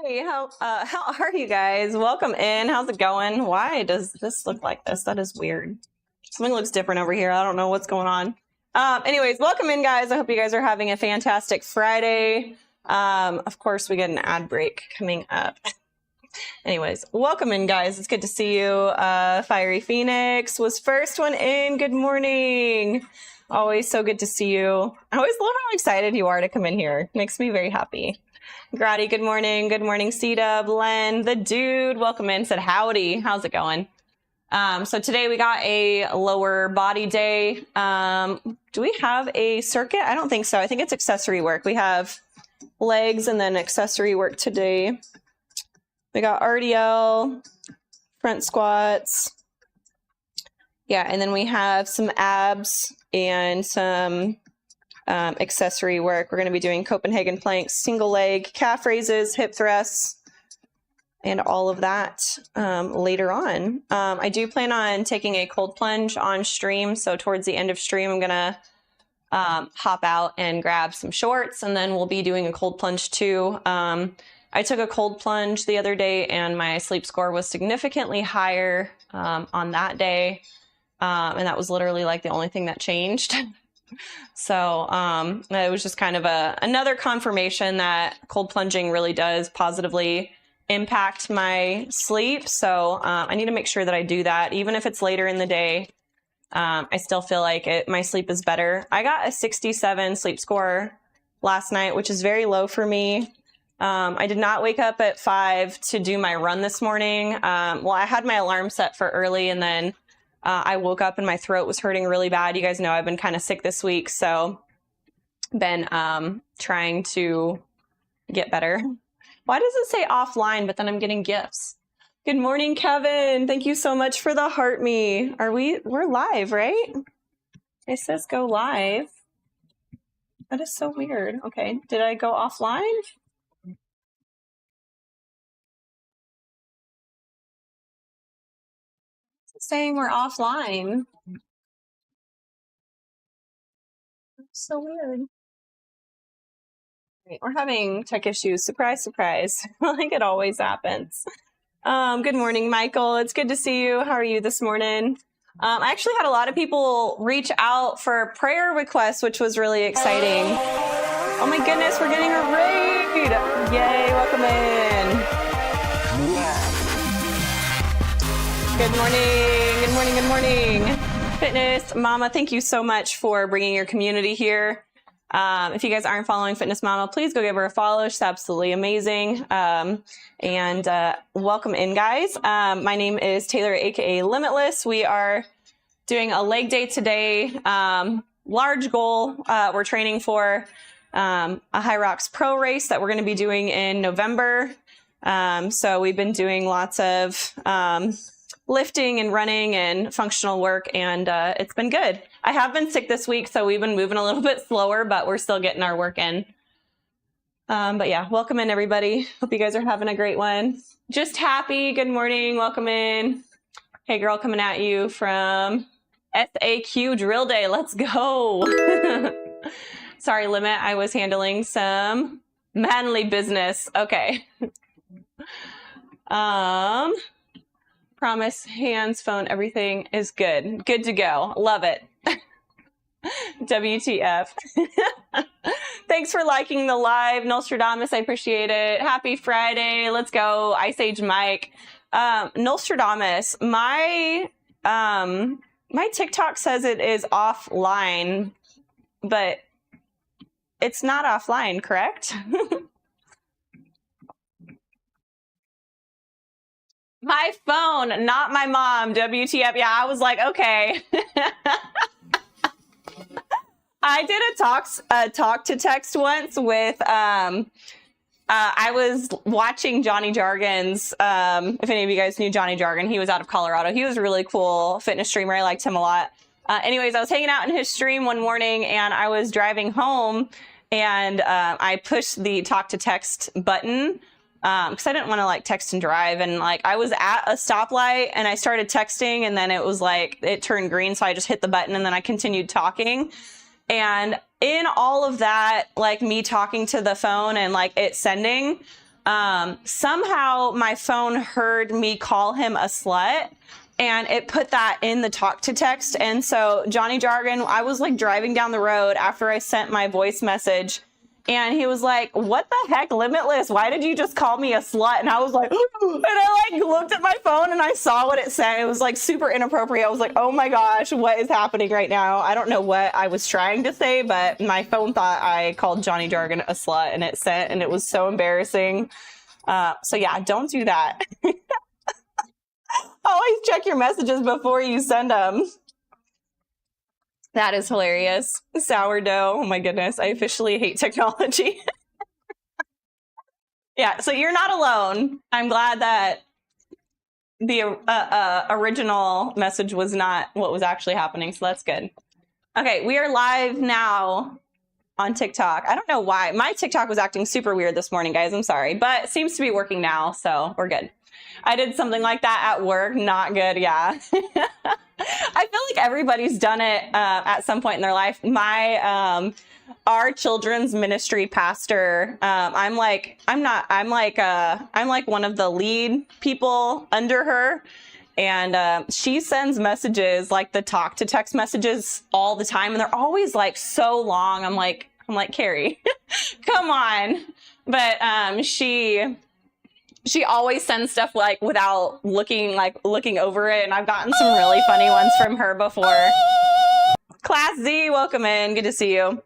Hey, how are you guys? Welcome in. How's it going? Why does this look like this? That is weird. Something looks different over here. I don't know what's going on. Anyways, welcome in, guys. I hope you guys are having a fantastic Friday. Of course, we get an ad break coming up. Anyways, welcome in, guys. It's good to see you. Fiery Phoenix was first one in. Good morning. Always so good to see you. I always love how excited you are to come in here. Makes me very happy. Grotty, good morning. Good morning, C-Dub. Len, the dude, welcome in. Said howdy. How's it going? So today we got a lower body day. Do we have a circuit? I don't think so. I think it's accessory work. We have legs and then accessory work today. We got RDL, front squats. Yeah, and then we have some abs and some accessory work. We're going to be doing Copenhagen planks, single leg, calf raises, hip thrusts, and all of that later on. I do plan on taking a cold plunge on stream. So towards the end of stream, I'm going to hop out and grab some shorts, and then we'll be doing a cold plunge too. I took a cold plunge the other day and my sleep score was significantly higher on that day. And that was literally like the only thing that changed. So it was just kind of another confirmation that cold plunging really does positively impact my sleep. So I need to make sure that I do that. Even if it's later in the day, I still feel like my sleep is better. I got a 67 sleep score last night, which is very low for me. I did not wake up at 5 to do my run this morning. Well, I had my alarm set for early, and then I woke up and my throat was hurting really bad. You guys know I've been kind of sick this week, so been trying to get better. Why does it say offline, but then I'm getting gifts? Good morning, Kevin. Thank you so much for the heart me. We're live, right? It says go live. That is so weird. Okay, did I go offline? It's saying we're offline. That's so weird. We're having tech issues. Surprise, surprise. Like it always happens. Good morning, Michael. It's good to see you. How are you this morning? I actually had a lot of people reach out for prayer requests, which was really exciting. Oh my goodness, we're getting a raid. Yay, welcome in. Good morning, good morning, good morning. Fitness Mama, thank you so much for bringing your community here. If you guys aren't following Fitness Mama, please go give her a follow. She's absolutely amazing. And welcome in, guys. My name is Taylor, aka Limitless. We are doing a leg day today. Large goal. We're training for a HYROX pro race that we're going to be doing in November. So we've been doing lots of lifting and running and functional work, and it's been good. I have been sick this week, so we've been moving a little bit slower, but we're still getting our work in. But yeah, welcome in, everybody. Hope you guys are having a great one. Just happy. Good morning. Welcome in. Hey, girl, coming at you from SAQ Drill Day. Let's go. Sorry, Limit. I was handling some manly business. Okay. Promise, hands, phone, everything is good. Good to go. Love it. WTF. Thanks for liking the live, Nostradamus. I appreciate it. Happy Friday. Let's go. Ice Age Mike. Nostradamus, my TikTok says it is offline, but it's not offline, correct? My phone, not my mom. WTF. Yeah, I was like, okay. I did a talk to text once with, I was watching Johnny Jargon's, if any of you guys knew Johnny Jargon, he was out of Colorado. He was a really cool fitness streamer. I liked him a lot. Anyways, I was hanging out in his stream one morning and I was driving home and I pushed the talk to text button because I didn't want to like text and drive, and like I was at a stoplight and I started texting and then it was like it turned green, so I just hit the button and then I continued talking. And in all of that, like me talking to the phone and like it sending, somehow my phone heard me call him a slut, and it put that in the talk to text. And so Johnny Jargon, I was like driving down the road after I sent my voice message, and he was like, what the heck, Limitless? Why did you just call me a slut? And I was like, and I like looked at my phone and I saw what it said. It was like super inappropriate. I was like, oh my gosh, what is happening right now? I don't know what I was trying to say, but my phone thought I called Johnny Jargon a slut, and it sent, and it was so embarrassing. So yeah, don't do that. Always check your messages before you send them. That is hilarious. Sourdough. Oh my goodness. I officially hate technology. Yeah, so you're not alone. I'm glad that the original message was not what was actually happening, so that's good. Okay, we are live now on TikTok. I don't know why. My TikTok was acting super weird this morning, guys. I'm sorry, but it seems to be working now, so we're good. I did something like that at work. Not good, yeah. I feel like everybody's done it at some point in their life. My our children's ministry pastor, I'm like one of the lead people under her, and she sends messages, like the talk to text messages, all the time, and they're always like so long. I'm like Carrie, come on. But she always sends stuff like without looking over it, and I've gotten some really funny ones from her before. Class Z, welcome in. Good to see you.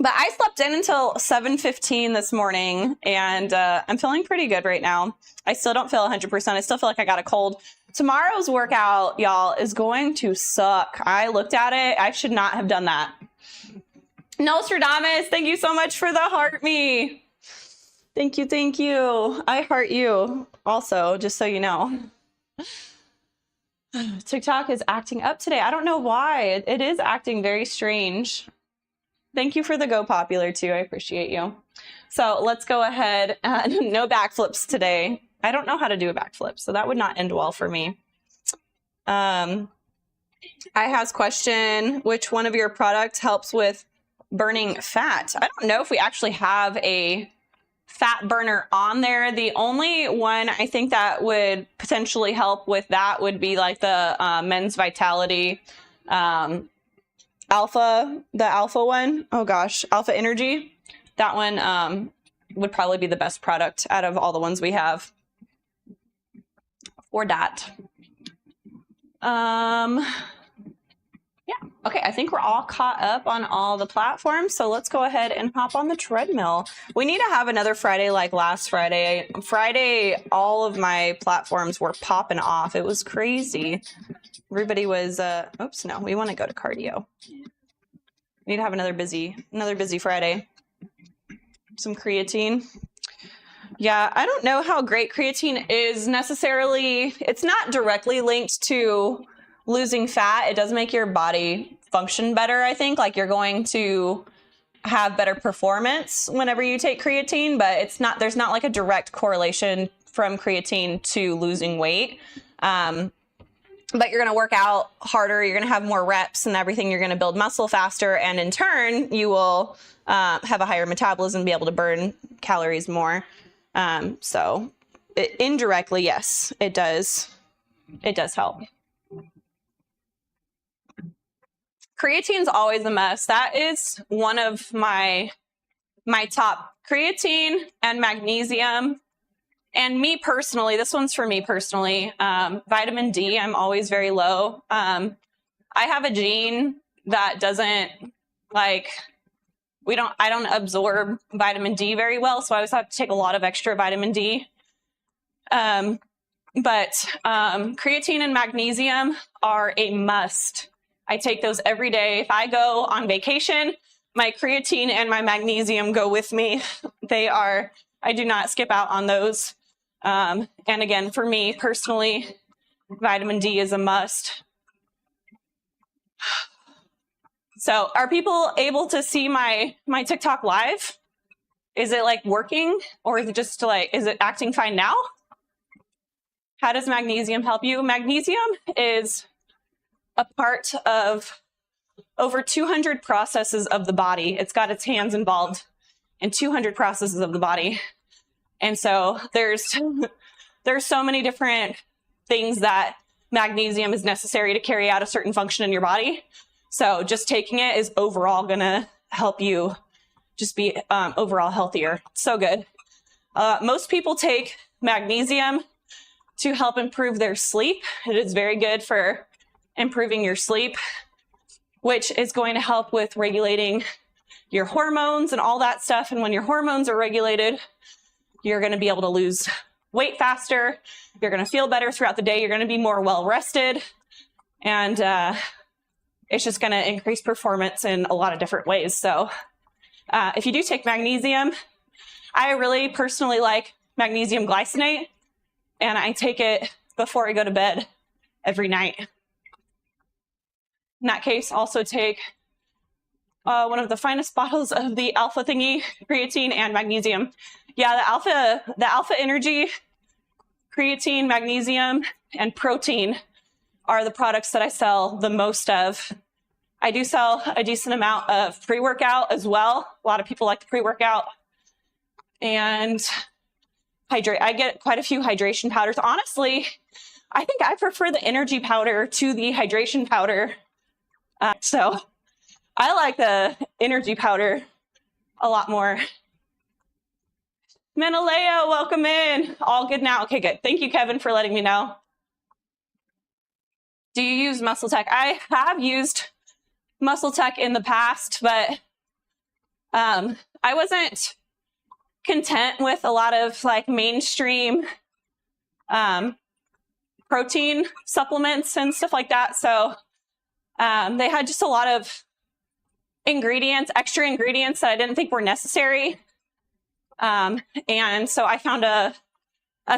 But I slept in until 7:15 this morning, and I'm feeling pretty good right now. I still don't feel 100%. I still feel like I got a cold. Tomorrow's workout, y'all, is going to suck. I looked at it. I should not have done that. Nostradamus, thank you so much for the heart me. Thank you, thank you. I heart you also, just so you know. TikTok is acting up today. I don't know why. It is acting very strange. Thank you for the go popular too. I appreciate you. So let's go ahead. No backflips today. I don't know how to do a backflip, so that would not end well for me. I has question, which one of your products helps with burning fat? I don't know if we actually have a fat burner on there. The only one I think that would potentially help with that would be like the Men's Vitality the Alpha one. Oh gosh, Alpha Energy. That one would probably be the best product out of all the ones we have for that. Yeah, okay, I think we're all caught up on all the platforms, so let's go ahead and hop on the treadmill. We need to have another Friday like last Friday. Friday, all of my platforms were popping off. It was crazy. Everybody was, oops, no, we want to go to cardio. We need to have another busy Friday. Some creatine. Yeah, I don't know how great creatine is necessarily. It's not directly linked to losing fat. It does make your body function better, I think. Like, you're going to have better performance whenever you take creatine, but it's not, there's not like a direct correlation from creatine to losing weight. But you're going to work out harder, you're going to have more reps and everything, you're going to build muscle faster, and in turn you will have a higher metabolism, be able to burn calories more. So indirectly, yes, it does help. Creatine's always a must. That is one of my top. Creatine and magnesium. And me personally, this one's for me personally, vitamin D, I'm always very low. I have a gene that doesn't like, I don't absorb vitamin D very well, so I always have to take a lot of extra vitamin D. But creatine and magnesium are a must. I take those every day. If I go on vacation, my creatine and my magnesium go with me. I do not skip out on those. And again, for me personally, vitamin D is a must. So are people able to see my TikTok live? Is it like working, or is it just like, is it acting fine now? How does magnesium help you? Magnesium is a part of over 200 processes of the body. It's got its hands involved and 200 processes of the body. And so there's so many different things that magnesium is necessary to carry out a certain function in your body. So just taking it is overall going to help you just be overall healthier. So good. Most people take magnesium to help improve their sleep. It is very good for improving your sleep, which is going to help with regulating your hormones and all that stuff. And when your hormones are regulated, you're going to be able to lose weight faster. You're going to feel better throughout the day. You're going to be more well rested. And it's just going to increase performance in a lot of different ways. So if you do take magnesium, I really personally like magnesium glycinate, and I take it before I go to bed every night. In that case, also take one of the finest bottles of the alpha thingy, creatine and magnesium. Yeah, the alpha energy, creatine, magnesium, and protein are the products that I sell the most of. I do sell a decent amount of pre-workout as well. A lot of people like the pre-workout. And hydrate. I get quite a few hydration powders. Honestly, I think I prefer the energy powder to the hydration powder. So I like the energy powder a lot more. Menaleo, welcome in. All good now. Okay, good. Thank you, Kevin, for letting me know. Do you use Muscle Tech? I have used Muscle Tech in the past, but I wasn't content with a lot of like mainstream protein supplements and stuff like that. So they had just a lot of ingredients, extra ingredients that I didn't think were necessary. And so I found a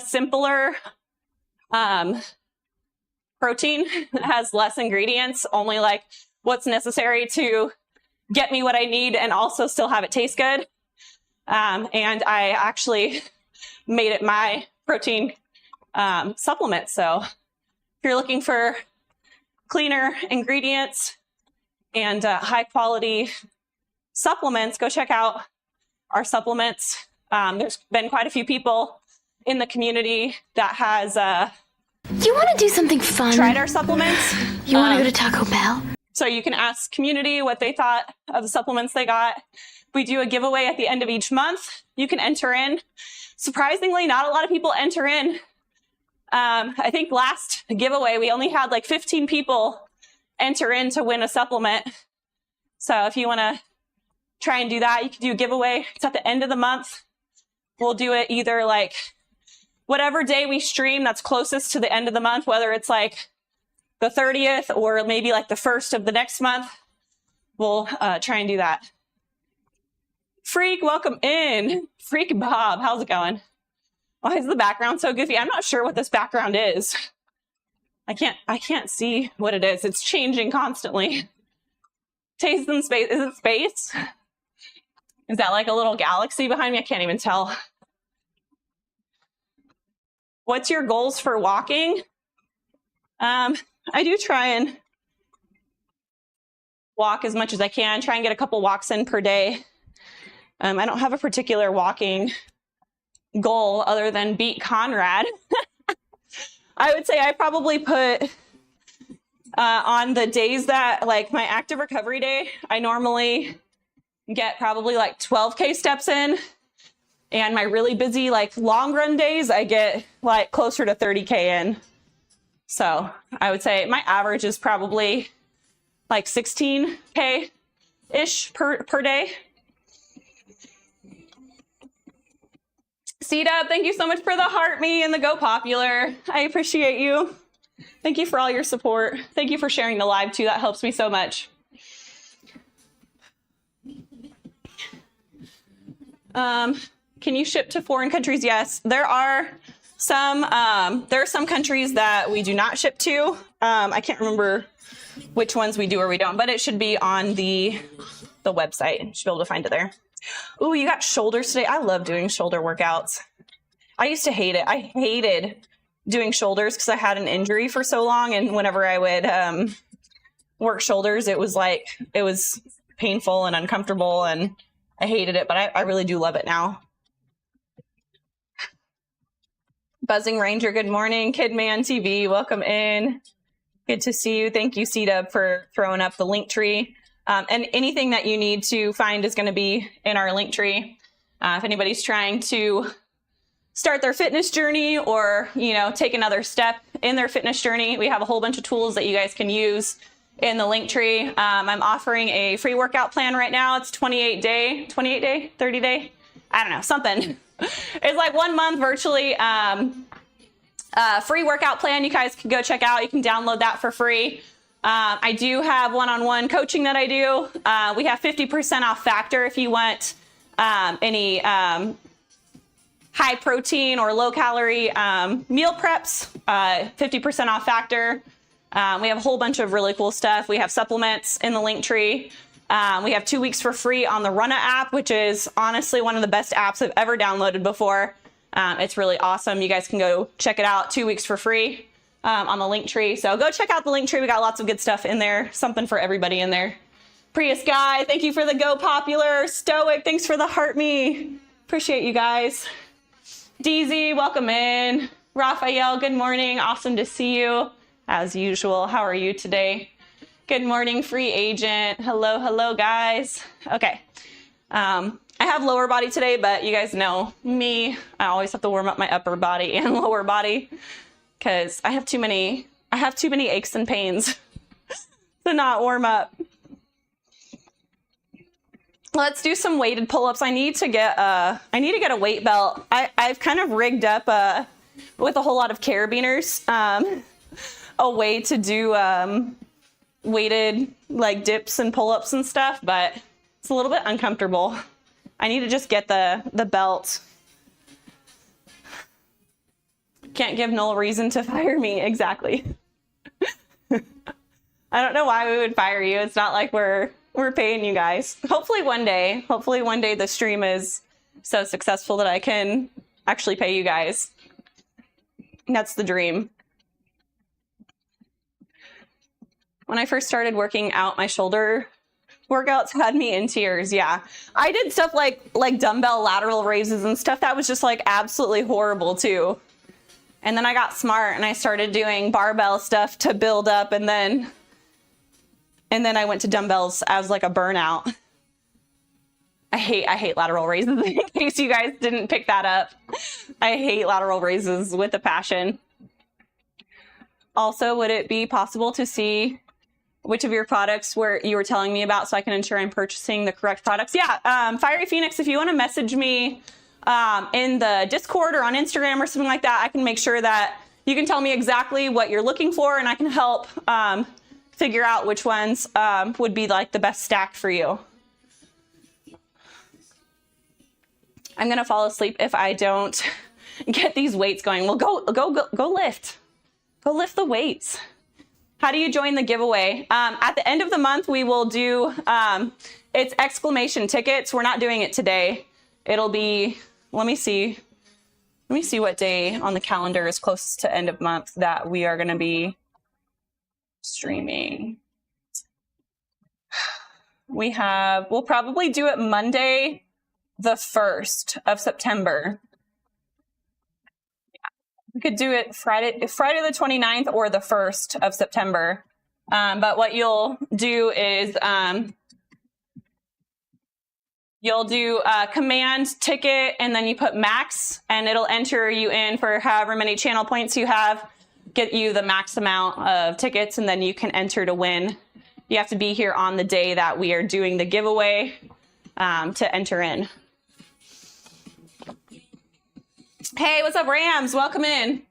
simpler protein that has less ingredients, only like what's necessary to get me what I need and also still have it taste good. And I actually made it my protein supplement. So if you're looking for cleaner ingredients and high quality supplements, go check out our supplements. There's been quite a few people in the community that has you want to do something fun? Tried our supplements. You want to go to Taco Bell? So you can ask community what they thought of the supplements they got. We do a giveaway at the end of each month. You can enter in. Surprisingly, not a lot of people enter in. I think last giveaway, we only had like 15 people enter in to win a supplement. So if you want to try and do that, you can do a giveaway. It's at the end of the month. We'll do it either like whatever day we stream that's closest to the end of the month, whether it's like the 30th or maybe like the 1st of the next month. We'll try and do that. Freak, welcome in. Freak Bob, how's it going? Why is the background so goofy? I'm not sure what this background is. I can't see what it is. It's changing constantly. Taste in space. Is it space? Is that like a little galaxy behind me? I can't even tell. What's your goals for walking? I do try and walk as much as I can. Try and get a couple walks in per day. I don't have a particular walking goal other than beat Conrad. I would say I probably put on the days that like my active recovery day, I normally get probably like 12K steps in. And my really busy like long run days, I get like closer to 30K in. So I would say my average is probably like 16K-ish per day. C-Dub, thank you so much for the heart me and the Go Popular. I appreciate you. Thank you for all your support. Thank you for sharing the live too. That helps me so much. Can you ship to foreign countries? Yes, there are some countries that we do not ship to. I can't remember which ones we do or we don't, but it should be on the website. You should be able to find it there. Ooh, you got shoulders today. I love doing shoulder workouts. I used to hate it. I hated doing shoulders because I had an injury for so long. And whenever I would work shoulders, it was painful and uncomfortable. And I hated it, but I really do love it now. Buzzing Ranger, good morning. Kidman TV, welcome in. Good to see you. Thank you, C-Dub, for throwing up the link tree. And anything that you need to find is going to be in our link tree. If anybody's trying to start their fitness journey or, you know, take another step in their fitness journey, we have a whole bunch of tools that you guys can use in the link tree. I'm offering a free workout plan right now. It's 28 day, 30 day. I don't know, something. It's like 1 month virtually. Free workout plan you guys can go check out. You can download that for free. I do have one-on-one coaching that I do. We have 50% off Factor if you want any high protein or low calorie meal preps, 50% off Factor. We have a whole bunch of really cool stuff. We have supplements in the link tree. We have 2 weeks for free on the Runna app, which is honestly one of the best apps I've ever downloaded before. It's really awesome. You guys can go check it out, 2 weeks for free on the link tree. So go check out the link tree. We got lots of good stuff in there, something for everybody in there. Prius Guy, thank you for the Go Popular. Stoic, thanks for the heart me. Appreciate you guys. DZ, welcome in. Raphael, good morning. Awesome to see you as usual. How are you today? Good morning, Free Agent. Hello, hello, guys. Okay. I have lower body today, but you guys know me. I always have to warm up my upper body and lower body because I have too many aches and pains to not warm up. Let's do some weighted pull-ups. I need to get a weight belt. I've kind of rigged up with a whole lot of carabiners a way to do weighted like dips and pull-ups and stuff, but it's a little bit uncomfortable. I need to just get the belt. Can't give Noel reason to fire me. Exactly. I don't know why we would fire you. It's not like we're paying you guys. Hopefully one day the stream is so successful that I can actually pay you guys. That's the dream. When I first started working out, my shoulder workouts had me in tears. Yeah, I did stuff like dumbbell lateral raises and stuff that was just like absolutely horrible too. And then I got smart and I started doing barbell stuff to build up, and then I went to dumbbells as like a burnout. I hate lateral raises. In case you guys didn't pick that up, I hate lateral raises with a passion. Also, would it be possible to see which of your products you were telling me about so I can ensure I'm purchasing the correct products? Yeah, Fiery Phoenix, if you want to message me in the Discord or on Instagram or something like that, I can make sure that you can tell me exactly what you're looking for, and I can help figure out which ones would be like the best stack for you. I'm gonna fall asleep if I don't get these weights going. Well, go lift. Go lift the weights. How do you join the giveaway? At the end of the month, we will do, it's exclamation tickets. We're not doing it today. It'll be, let me see what day on the calendar is closest to end of month that we are gonna be streaming. We'll probably do it Monday, the 1st of September. We could do it Friday the 29th or the 1st of September. But what you'll do is you'll do a command ticket, and then you put max, and it'll enter you in for however many channel points you have, get you the max amount of tickets, and then you can enter to win. You have to be here on the day that we are doing the giveaway to enter in. Hey, what's up, Rams? Welcome in.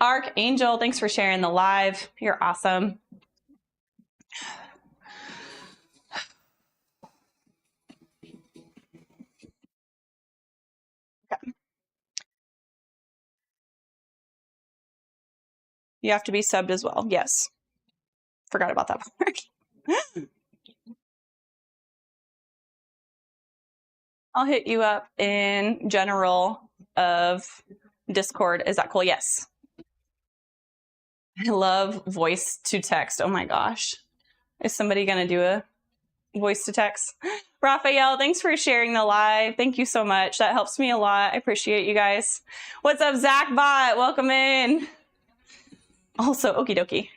Archangel, thanks for sharing the live. You're awesome. Okay. You have to be subbed as well. Yes. Forgot about that part. I'll hit you up in general of Discord. Is that cool? Yes. I love voice to text. Oh my gosh. Is somebody going to do voice to text. Raphael, thanks for sharing the live. Thank you so much. That helps me a lot. I appreciate you guys. What's up, Zach Bot? Welcome in. Also, okie dokie.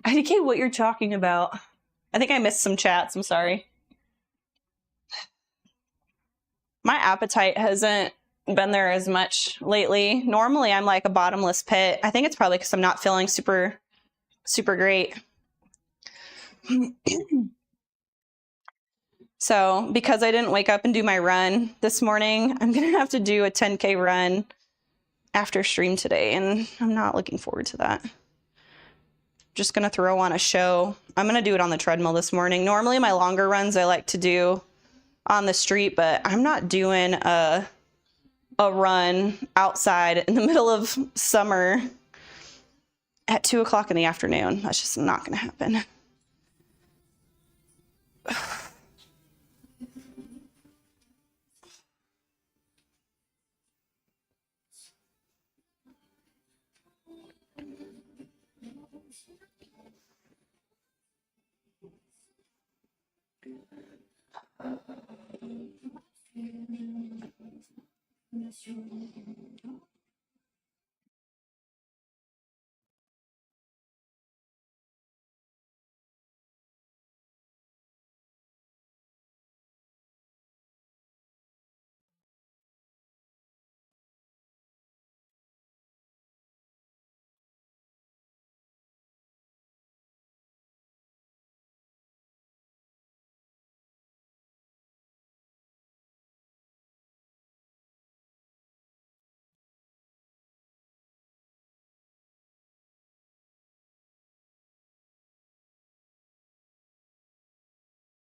IDK, what you're talking about. I think I missed some chats. I'm sorry. My appetite hasn't been there as much lately. Normally, I'm like a bottomless pit. I think it's probably because I'm not feeling super great. So because I didn't wake up and do my run this morning, I'm going to have to do a 10K run after stream today, and I'm not looking forward to that. Just going to throw on a show. I'm going to do it on the treadmill this morning. Normally my longer runs I like to do on the street, but I'm not doing a run outside in the middle of summer at 2 o'clock in the afternoon. That's just not going to happen.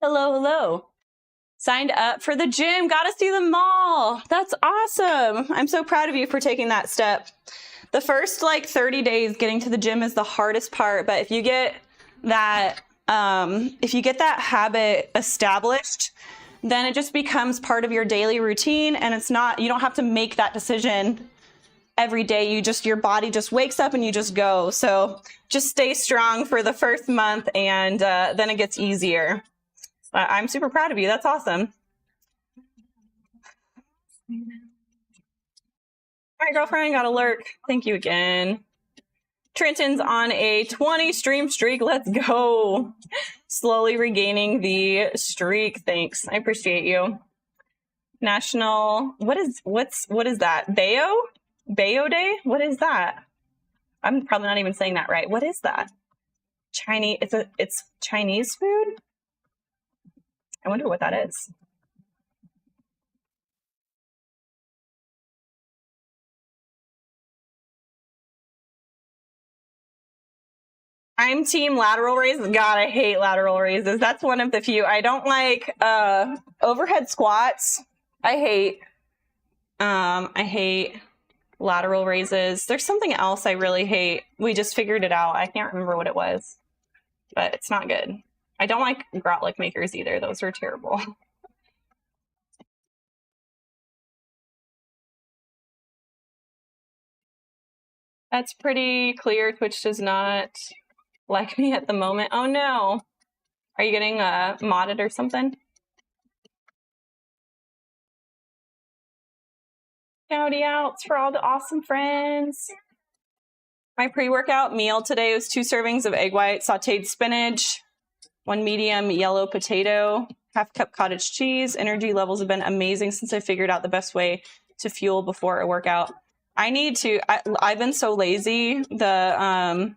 Hello, hello. Signed up for the gym. Got to see the mall. That's awesome. I'm so proud of you for taking that step. The first like 30 days getting to the gym is the hardest part, but if you get that habit established, then it just becomes part of your daily routine, and you don't have to make that decision every day. Your body just wakes up and you just go. So just stay strong for the first month, and then it gets easier. I'm super proud of you. That's awesome. All right, girlfriend, got a lurk. Thank you again. Trenton's on a 20 stream streak. Let's go. Slowly regaining the streak. Thanks. I appreciate you. National, what is that? Bayo Day? What is that? I'm probably not even saying that right. What is that? Chinese, it's Chinese food? I wonder what that is. I'm team lateral raises. God, I hate lateral raises. That's one of the few. I don't like overhead squats. I hate lateral raises. There's something else I really hate. We just figured it out. I can't remember what it was, but it's not good. I don't like grotlick makers either. Those are terrible. That's pretty clear. Twitch does not like me at the moment. Oh no. Are you getting modded or something? Shouty outs for all the awesome friends. My pre-workout meal today was 2 servings of egg white, sauteed spinach, 1 medium yellow potato, half cup cottage cheese. Energy levels have been amazing since I figured out the best way to fuel before a workout. I've been so lazy. The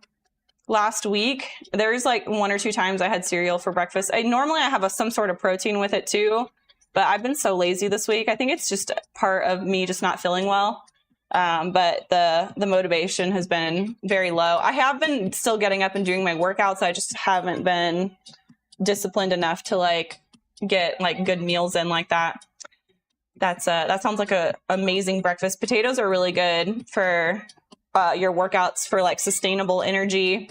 last week, there's like 1 or 2 times I had cereal for breakfast. Normally I have some sort of protein with it too, but I've been so lazy this week. I think it's just part of me just not feeling well. But the motivation has been very low. I have been still getting up and doing my workouts. I just haven't been disciplined enough to like get like good meals in like that. That sounds like a amazing breakfast. Potatoes are really good for your workouts for like sustainable energy.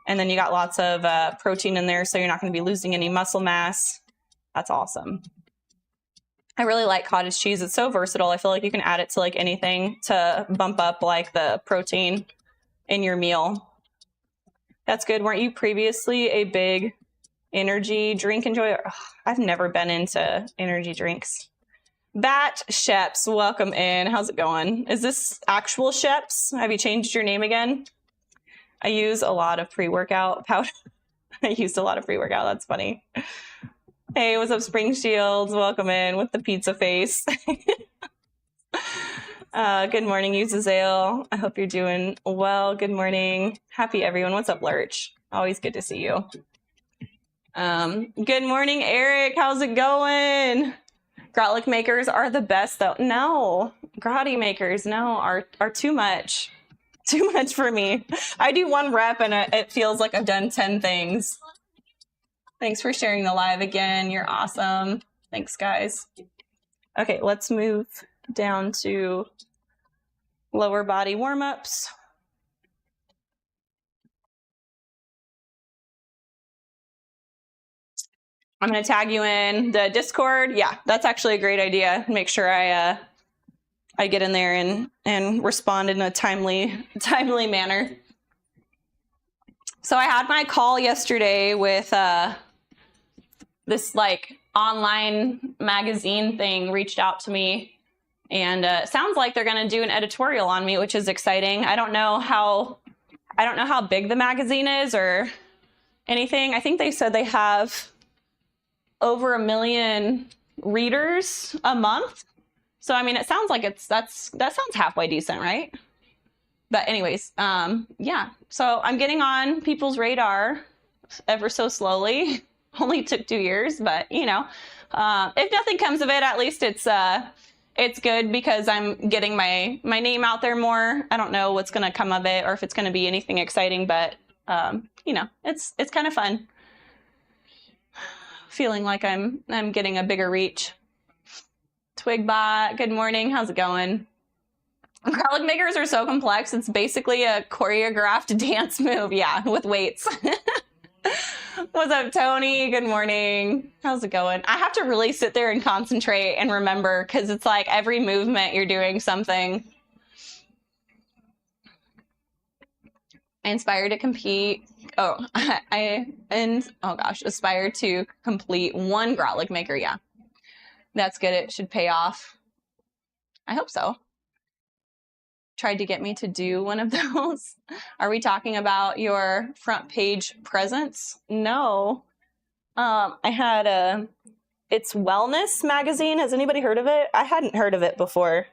And then you got lots of protein in there, so you're not going to be losing any muscle mass. That's awesome. I really like cottage cheese. It's so versatile. I feel like you can add it to like anything to bump up like the protein in your meal. That's good. Weren't you previously a big energy drink enjoyer. Ugh, I've never been into energy drinks. Bat Sheps, welcome in. How's it going? Is this actual Sheps? Have you changed your name again? I use a lot of pre-workout powder. I used a lot of pre-workout. That's funny. Hey, what's up, Spring Shields? Welcome in with the pizza face. Good morning, Uzazale. I hope you're doing well. Good morning. Happy everyone. What's up, Lurch? Always good to see you. Good morning, Eric. How's it going? Grotlick makers are the best, though. No, grotty makers, no, are too much. Too much for me. I do one rep and it feels like I've done 10 things. Thanks for sharing the live again. You're awesome. Thanks, guys. Okay, let's move down to lower body warm-ups. I'm going to tag you in the Discord. Yeah, that's actually a great idea. Make sure I get in there and respond in a timely manner. So I had my call yesterday with this like online magazine thing reached out to me, and it sounds like they're going to do an editorial on me, which is exciting. I don't know how big the magazine is or anything. I think they said they have over 1 million readers a month. So I mean, it sounds like that sounds halfway decent, right? But anyways, yeah. So I'm getting on people's radar ever so slowly. Only took 2 years, but you know, if nothing comes of it, at least it's good because I'm getting my name out there more. I don't know what's gonna come of it or if it's gonna be anything exciting, but you know, it's kind of fun. Feeling like I'm getting a bigger reach. Twigbot, good morning. How's it going? Growling makers are so complex. It's basically a choreographed dance move. Yeah, with weights. What's up, Tony? Good morning. How's it going? I have to really sit there and concentrate and remember because it's like every movement you're doing something. I inspired to compete. Oh, oh gosh, aspire to complete 1 grotlick maker. Yeah, that's good. It should pay off. I hope so. Tried to get me to do one of those. Are we talking about your front page presence? No. I had it's Wellness magazine. Has anybody heard of it? I hadn't heard of it before.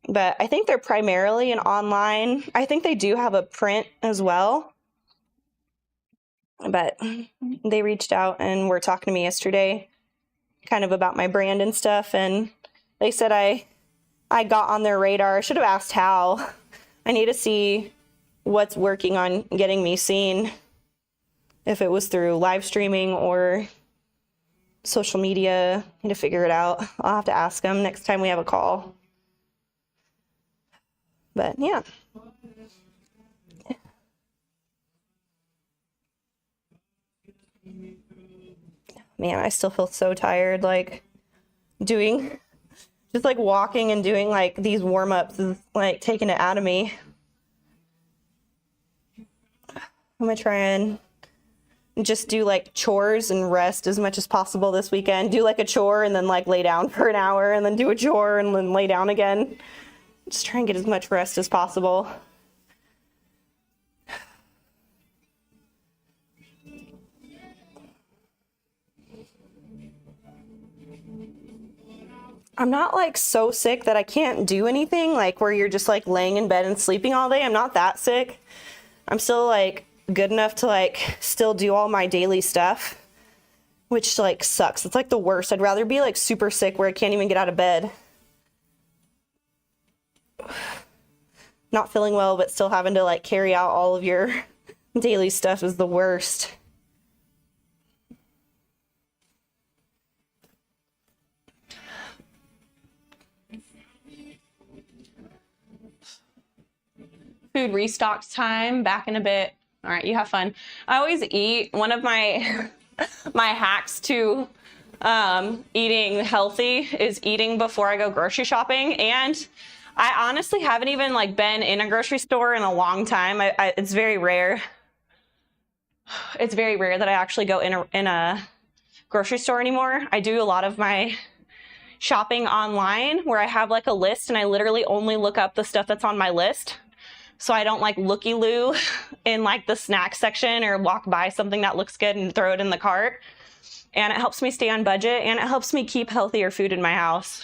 But I think they're primarily an online. I think they do have a print as well. But they reached out and were talking to me yesterday kind of about my brand and stuff. And they said I got on their radar. I should have asked how. I need to see what's working on getting me seen. If it was through live streaming or social media. I need to figure it out. I'll have to ask them next time we have a call. But yeah. Man, I still feel so tired, like doing, just like walking and doing like these warm-ups is like taking it out of me. I'm gonna try and just do like chores and rest as much as possible this weekend. Do like a chore and then like lay down for an hour and then do a chore and then lay down again. Just try and get as much rest as possible. I'm not like so sick that I can't do anything, like where you're just like laying in bed and sleeping all day. I'm not that sick. I'm still like good enough to like still do all my daily stuff, which like sucks. It's like the worst. I'd rather be like super sick where I can't even get out of bed. Not feeling well, but still having to like carry out all of your daily stuff is the worst. Food restock time, back in a bit. All right, you have fun. I always eat. One of my my hacks to eating healthy is eating before I go grocery shopping. And I honestly haven't even like been in a grocery store in a long time. It's very rare. it's very rare that I actually go in a grocery store anymore. I do a lot of my shopping online where I have like a list and I literally only look up the stuff that's on my list. So I don't like looky-loo in like the snack section or walk by something that looks good and throw it in the cart. And it helps me stay on budget and it helps me keep healthier food in my house.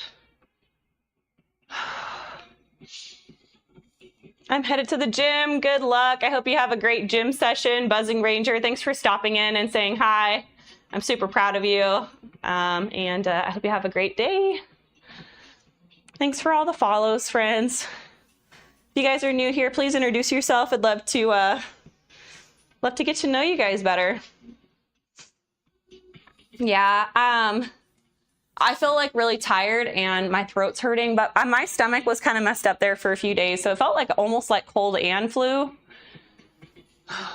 I'm headed to the gym. Good luck. I hope you have a great gym session. Buzzing Ranger, thanks for stopping in and saying hi. I'm super proud of you. I hope you have a great day. Thanks for all the follows, friends. If you guys are new here, please introduce yourself. I'd love to get to know you guys better. Yeah, I feel like really tired and my throat's hurting, but my stomach was kind of messed up there for a few days. So it felt like almost like cold and flu.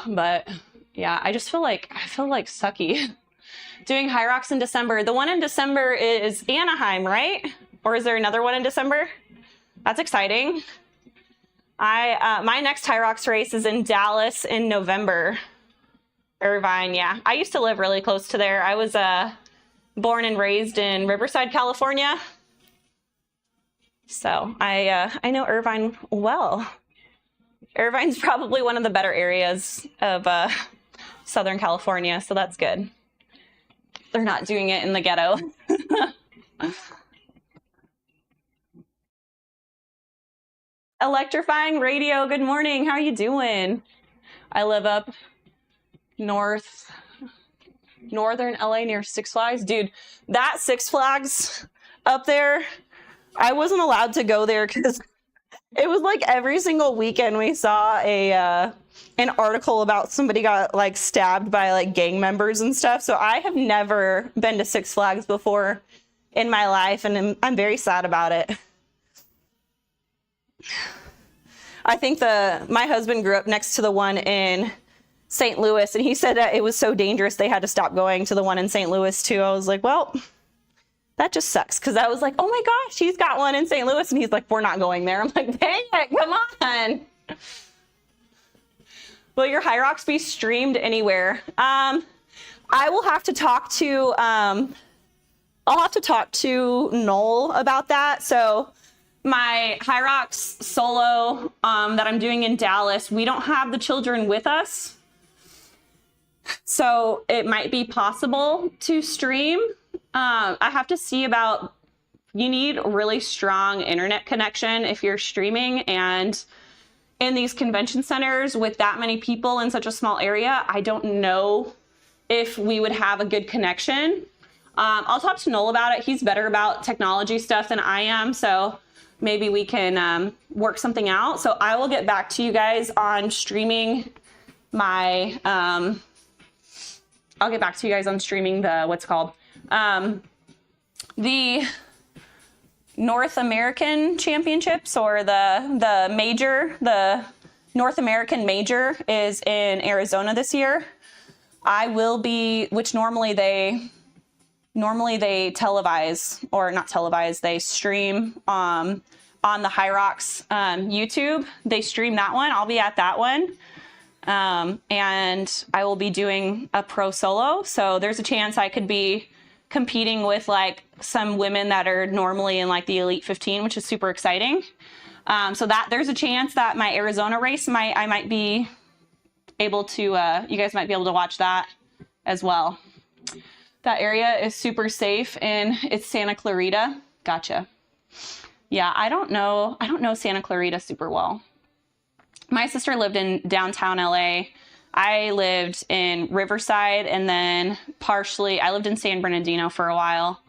But yeah, I feel like sucky. Doing HYROX in December. The one in December is Anaheim, right? Or is there another one in December? That's exciting. My next HYROX race is in Dallas in November. Irvine, yeah. I used to live really close to there. I was born and raised in Riverside, California. So I know Irvine well. Irvine's probably one of the better areas of Southern California, so that's good. They're not doing it in the ghetto. Electrifying Radio, good morning. How are you doing? I live up northern LA near Six Flags. Dude, that Six Flags up there, I wasn't allowed to go there because it was like every single weekend we saw an article about somebody got like stabbed by like gang members and stuff. So I have never been to Six Flags before in my life, and I'm very sad about it. I think my husband grew up next to the one in St. Louis, and he said that it was so dangerous they had to stop going to the one in St. Louis too. I was like, well, that just sucks, because I was like, oh my gosh, he's got one in St. Louis, and he's like, we're not going there. I'm like, dang it, come on. Will your HYROX be streamed anywhere? I will have to talk to Knoll about that. So my HYROX solo that I'm doing in Dallas, we don't have the children with us. So it might be possible to stream. I have to see about, you need really strong internet connection if you're streaming, and in these convention centers with that many people in such a small area, I don't know if we would have a good connection. I'll talk to Noel about it. He's better about technology stuff than I am, so maybe we can work something out. So I will get back to you guys on streaming my, I'll get back to you guys on streaming the, what's it called? The North American Championships, or the major, the North American major is in Arizona this year. I will be, which normally they televise, or not televise, they stream on the HYROX YouTube. They stream that one. I'll be at that one. And I will be doing a pro solo. So there's a chance I could be competing with like some women that are normally in like the Elite 15, which is super exciting. So that there's a chance that my Arizona race I might be able to, you guys might be able to watch that as well. That area is super safe, and it's Santa Clarita. Gotcha. Yeah, I don't know Santa Clarita super well. My sister lived in downtown LA. I lived in Riverside, and then I lived in San Bernardino for a while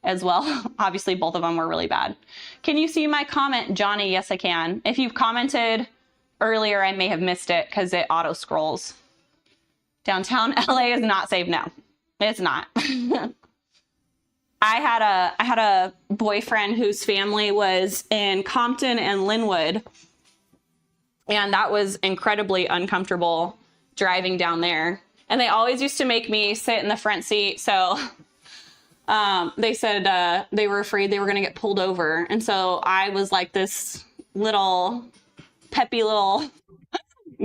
as well. Obviously, both of them were really bad. Can you see my comment, Johnny? Yes, I can. If you've commented earlier, I may have missed it because it auto scrolls. Downtown LA is not safe. No, it's not. I had a boyfriend whose family was in Compton and Linwood, and that was incredibly uncomfortable driving down there. And they always used to make me sit in the front seat. So they said they were afraid they were going to get pulled over. And so I was like this little peppy little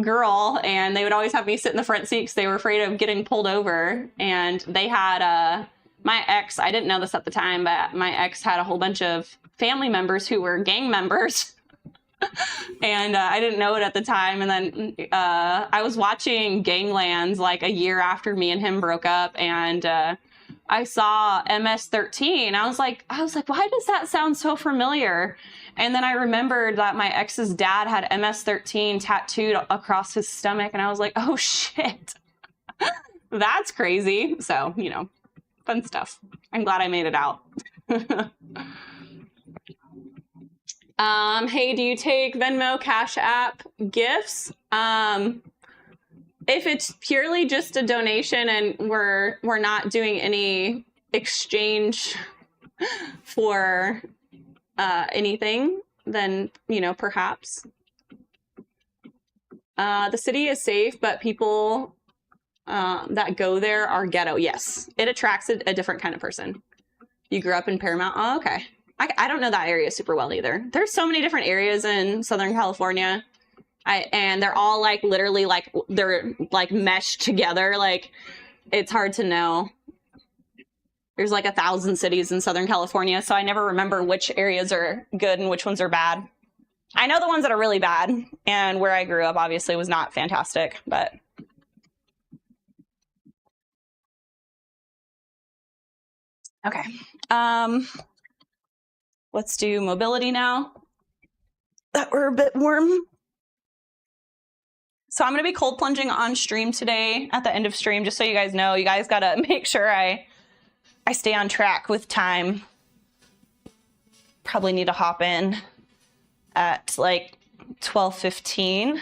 girl, and they would always have me sit in the front seat because they were afraid of getting pulled over. And they had my ex, I didn't know this at the time, but my ex had a whole bunch of family members who were gang members. And I didn't know it at the time. And then I was watching Ganglands like a year after me and him broke up, and I saw MS-13. I was like, why does that sound so familiar? And then I remembered that my ex's dad had MS-13 tattooed across his stomach, and I was like, oh shit, that's crazy. So, you know, fun stuff. I'm glad I made it out. Hey, do you take Venmo, Cash App, gifts? If it's purely just a donation and we're not doing any exchange for anything, then, you know, perhaps. The city is safe, but people that go there are ghetto. Yes, it attracts a different kind of person. You grew up in Paramount? Oh, okay. I don't know that area super well either. There's so many different areas in Southern California. And they're all like literally like they're like meshed together. Like it's hard to know. There's like 1,000 cities in Southern California, so I never remember which areas are good and which ones are bad. I know the ones that are really bad, and where I grew up obviously was not fantastic, but okay. Let's do mobility now. That we're a bit warm. So I'm going to be cold plunging on stream today at the end of stream, just so you guys know. You guys got to make sure I stay on track with time. Probably need to hop in at like 12:15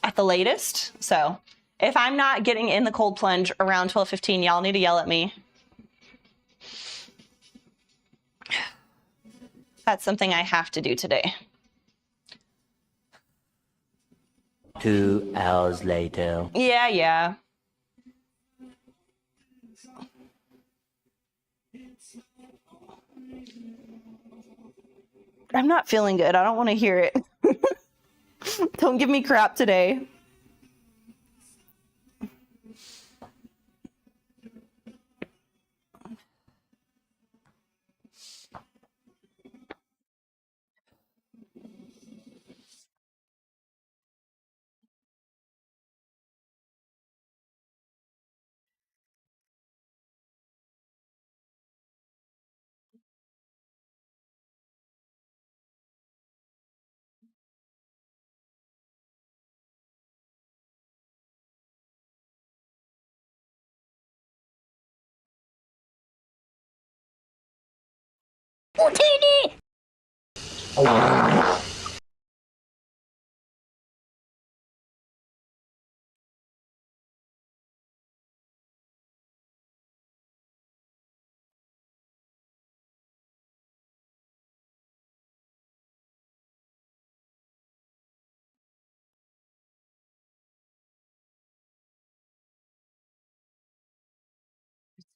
at the latest. So if I'm not getting in the cold plunge around 12:15, y'all need to yell at me. That's something I have to do today. 2 hours later. Yeah. I'm not feeling good. I don't want to hear it. Don't give me crap today. Oh, trainee!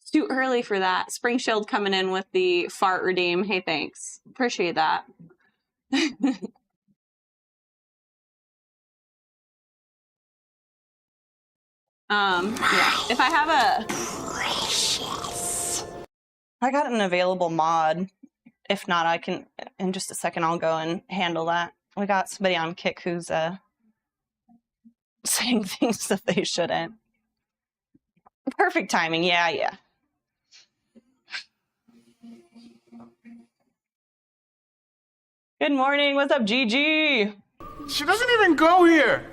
It's too early for that. Spring Shield coming in with the fart redeem. Hey, thanks. Appreciate that. Yeah. If I have I got an available mod. If not, I can, in just a second, I'll go and handle that. We got somebody on Kick who's saying things that they shouldn't. Perfect timing. Yeah. Good morning. What's up, Gigi? She doesn't even go here.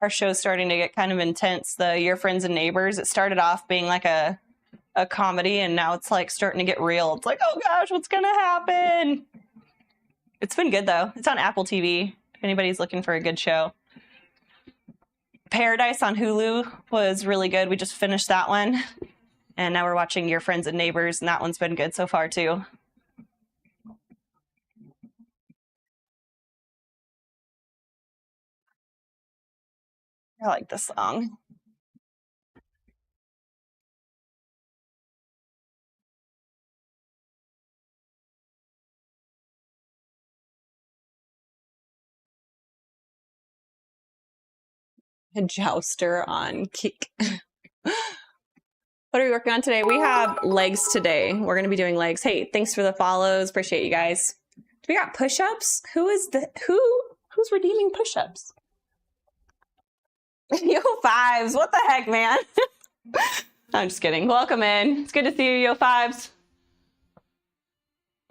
Our show's starting to get kind of intense. The Your Friends and Neighbors, it started off being like a comedy, and now it's like starting to get real. It's like, oh gosh, what's gonna happen? It's been good though. It's on Apple TV if anybody's looking for a good show. Paradise on Hulu was really good. We just finished that one, and now we're watching Your Friends and Neighbors, and that one's been good so far too. I like this song. A jouster on kick. What are we working on today? We have legs today. We're going to be doing legs. Hey, thanks for the follows. Appreciate you guys. We got push-ups. Who's redeeming push-ups? Yo fives. What the heck, man? I'm just kidding. Welcome in. It's good to see you, Yo fives.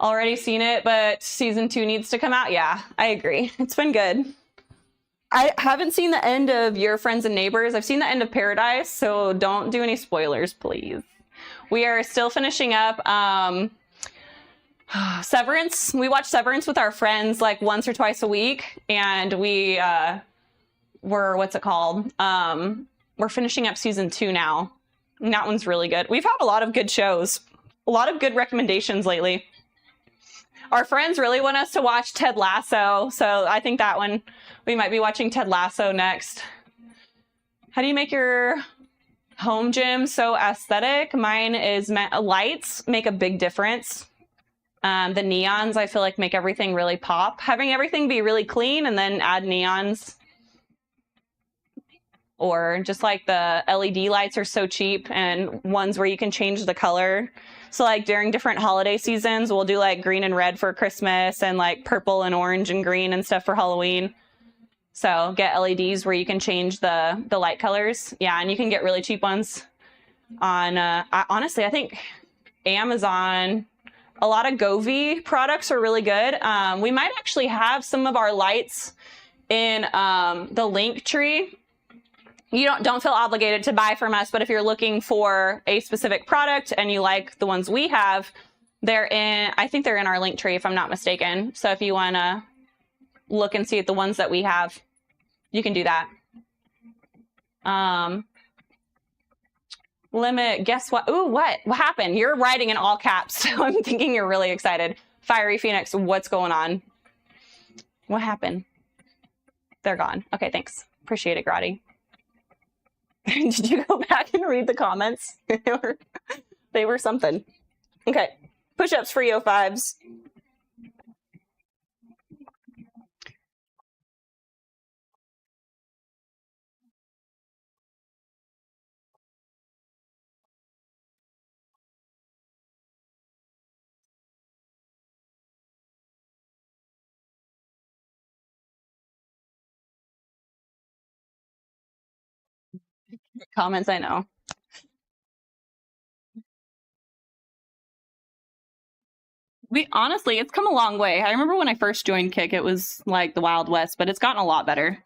Already seen it, but season 2 needs to come out. Yeah, I agree. It's been good. I haven't seen the end of Your Friends and Neighbors. I've seen the end of Paradise, so don't do any spoilers, please. We are still finishing up Severance. We watch Severance with our friends like once or twice a week, and we what's it called? We're finishing up season 2 now, and that one's really good. We've had a lot of good shows, a lot of good recommendations lately. Our friends really want us to watch Ted Lasso, so I think that one, we might be watching Ted Lasso next. How do you make your home gym so aesthetic? Mine is lights make a big difference. The neons, I feel like, make everything really pop. Having everything be really clean and then add neons. Or just like the LED lights are so cheap, and ones where you can change the color. So like during different holiday seasons, we'll do like green and red for Christmas and like purple and orange and green and stuff for Halloween. So get LEDs where you can change the light colors. Yeah, and you can get really cheap ones on, honestly, I think Amazon. A lot of Govee products are really good. We might actually have some of our lights in the Linktree. You don't feel obligated to buy from us, but if you're looking for a specific product and you like the ones we have, I think they're in our Linktree if I'm not mistaken. So if you want to look and see at the ones that we have, you can do that. Guess what? Ooh, what happened? You're writing in all caps, so I'm thinking you're really excited. Fiery Phoenix, what's going on? What happened? They're gone. Okay, thanks. Appreciate it, Grotty. Did you go back and read the comments? They were something. Okay. Push-ups for Yo fives. Comments, I know. Honestly, it's come a long way. I remember when I first joined Kick, it was like the Wild West, but it's gotten a lot better.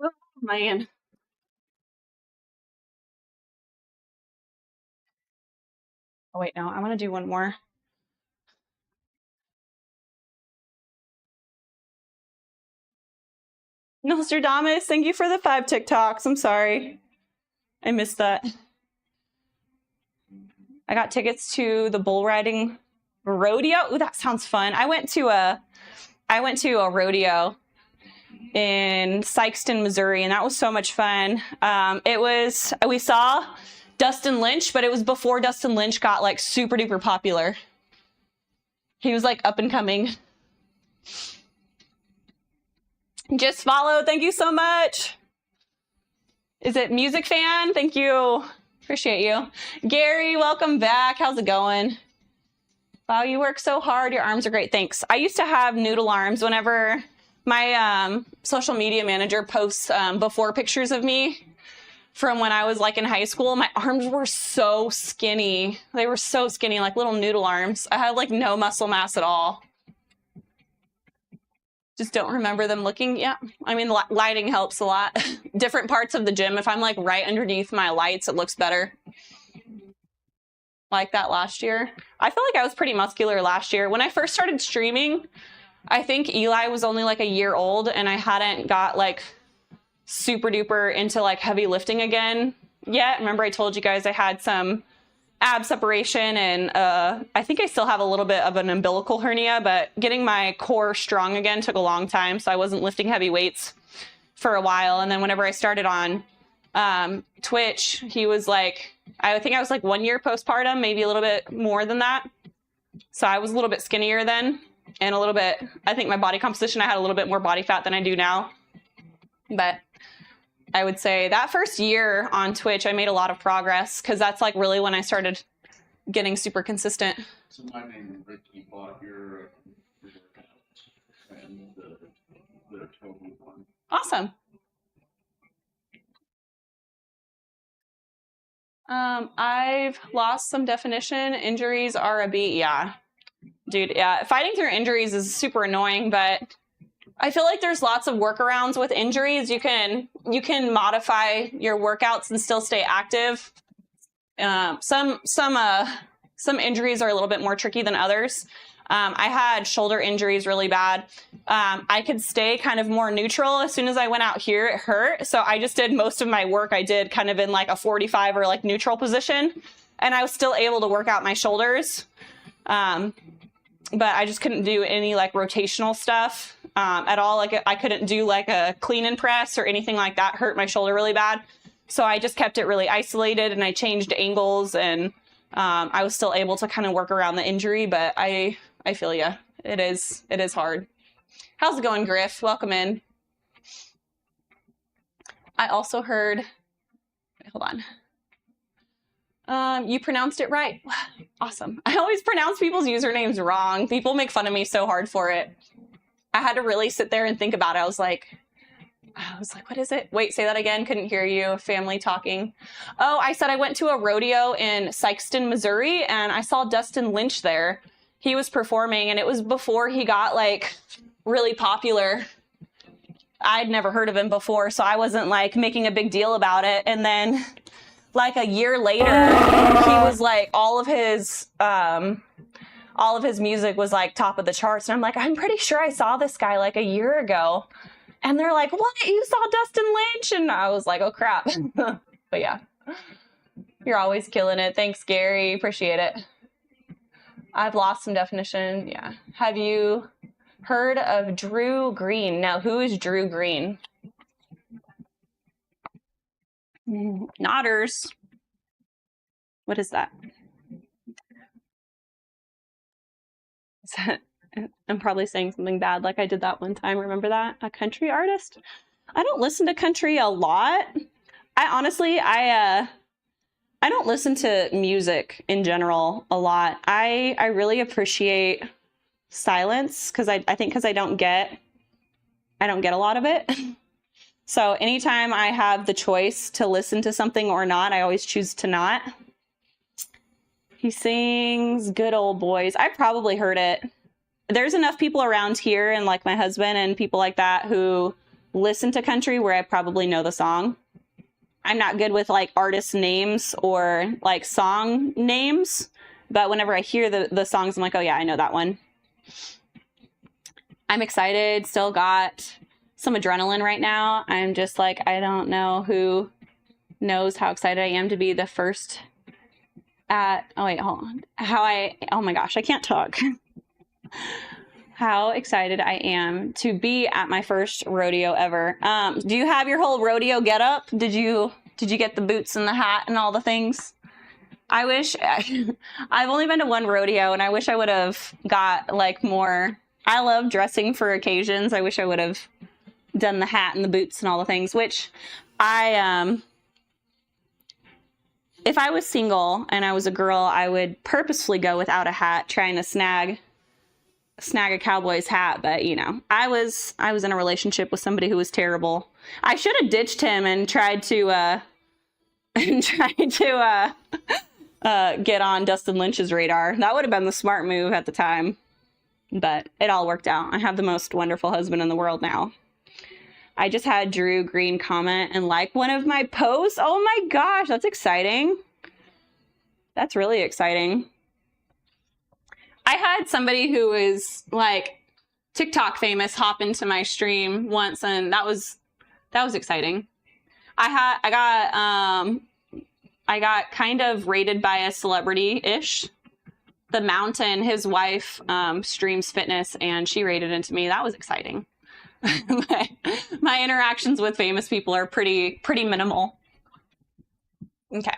Oh, man. Oh, wait, no. I want to do one more. Nostradamus, thank you for the 5 TikToks. I'm sorry. I missed that. I got tickets to the bull riding rodeo. Ooh, that sounds fun. I went to a rodeo in Sikeston, Missouri, and that was so much fun. We saw Dustin Lynch, but it was before Dustin Lynch got like super duper popular. He was like up and coming. Just follow. Thank you so much. Is it Music Fan? Thank you. Appreciate you. Gary, welcome back. How's it going? Wow, you work so hard. Your arms are great. Thanks. I used to have noodle arms whenever my social media manager posts before pictures of me from when I was like in high school. My arms were so skinny. They were so skinny, like little noodle arms. I had like no muscle mass at all. Just don't remember them looking. Yeah, I mean, lighting helps a lot. Different parts of the gym. If I'm like right underneath my lights, it looks better. Like that last year. I feel like I was pretty muscular last year. When I first started streaming, I think Eli was only like a year old and I hadn't got like super duper into like heavy lifting again yet. Remember I told you guys I had some ab separation and I think I still have a little bit of an umbilical hernia, but getting my core strong again took a long time. So I wasn't lifting heavy weights for a while. And then whenever I started on Twitch, he was like, I think I was like 1 year postpartum, maybe a little bit more than that. So I was a little bit skinnier then and a little bit, I think my body composition, I had a little bit more body fat than I do now. But I would say that first year on Twitch, I made a lot of progress because that's like really when I started getting super consistent. So my name is Ricky bought your workout and the total one. Awesome. I've lost some definition. Injuries are a beat. Yeah, dude. Yeah. Fighting through injuries is super annoying, but I feel like there's lots of workarounds with injuries. You can modify your workouts and still stay active. Some injuries are a little bit more tricky than others. I had shoulder injuries really bad. I could stay kind of more neutral. As soon as I went out here, it hurt. So I just did most of my work. I did kind of in like a 45 or like neutral position, and I was still able to work out my shoulders. But I just couldn't do any like rotational stuff at all. Like I couldn't do like a clean and press or anything like that. Hurt my shoulder really bad. So I just kept it really isolated and I changed angles, and I was still able to kind of work around the injury, but I feel ya. It is hard. How's it going, Griff? Welcome in. I also heard, hold on. You pronounced it right. Awesome. I always pronounce people's usernames wrong. People make fun of me so hard for it. I had to really sit there and think about it. I was like, what is it? Wait, say that again. Couldn't hear you. Family talking. Oh, I said I went to a rodeo in Sikeston, Missouri, and I saw Dustin Lynch there. He was performing, and it was before he got like really popular. I'd never heard of him before, so I wasn't like making a big deal about it. And then like a year later, he was like all of his music was like top of the charts. And I'm like, I'm pretty sure I saw this guy like a year ago. And they're like, what? You saw Dustin Lynch? And I was like, oh crap. But yeah, you're always killing it. Thanks, Gary. Appreciate it. I've lost some definition. Yeah. Have you heard of Drew Green? Now, who is Drew Green? Nodders. What is that? Is that? I'm probably saying something bad, like I did that one time. Remember that? A country artist? I don't listen to country a lot. I honestly, I don't listen to music in general a lot. I really appreciate silence because I think because I don't get a lot of it. So anytime I have the choice to listen to something or not, I always choose to not. He sings Good Old Boys. I probably heard it. There's enough people around here and like my husband and people like that who listen to country where I probably know the song. I'm not good with like artist names or like song names, but whenever I hear the songs, I'm like, oh yeah, I know that one. I'm excited. Still got some adrenaline right now. I'm just like, I don't know who knows how excited I am to be the first at, oh wait, hold on. Oh my gosh, I can't talk. How excited I am to be at my first rodeo ever. Do you have your whole rodeo get up? Did you get the boots and the hat and all the things? I wish I've only been to one rodeo and I wish I would have got like more. I love dressing for occasions. I wish I would have done the hat and the boots and all the things, which if I was single and I was a girl, I would purposefully go without a hat, trying to snag a cowboy's hat. But you know, I was in a relationship with somebody who was terrible. I should have ditched him and tried to get on Dustin Lynch's radar. That would have been the smart move at the time, but it all worked out. I have the most wonderful husband in the world now. I just had Drew Green comment and like one of my posts. Oh my gosh, that's exciting. That's really exciting. I had somebody who is like TikTok famous hop into my stream once, and that was That was exciting. I got kind of rated by a celebrity-ish. The Mountain, his wife, streams fitness, and she rated into me. That was exciting. My interactions with famous people are pretty minimal. Okay.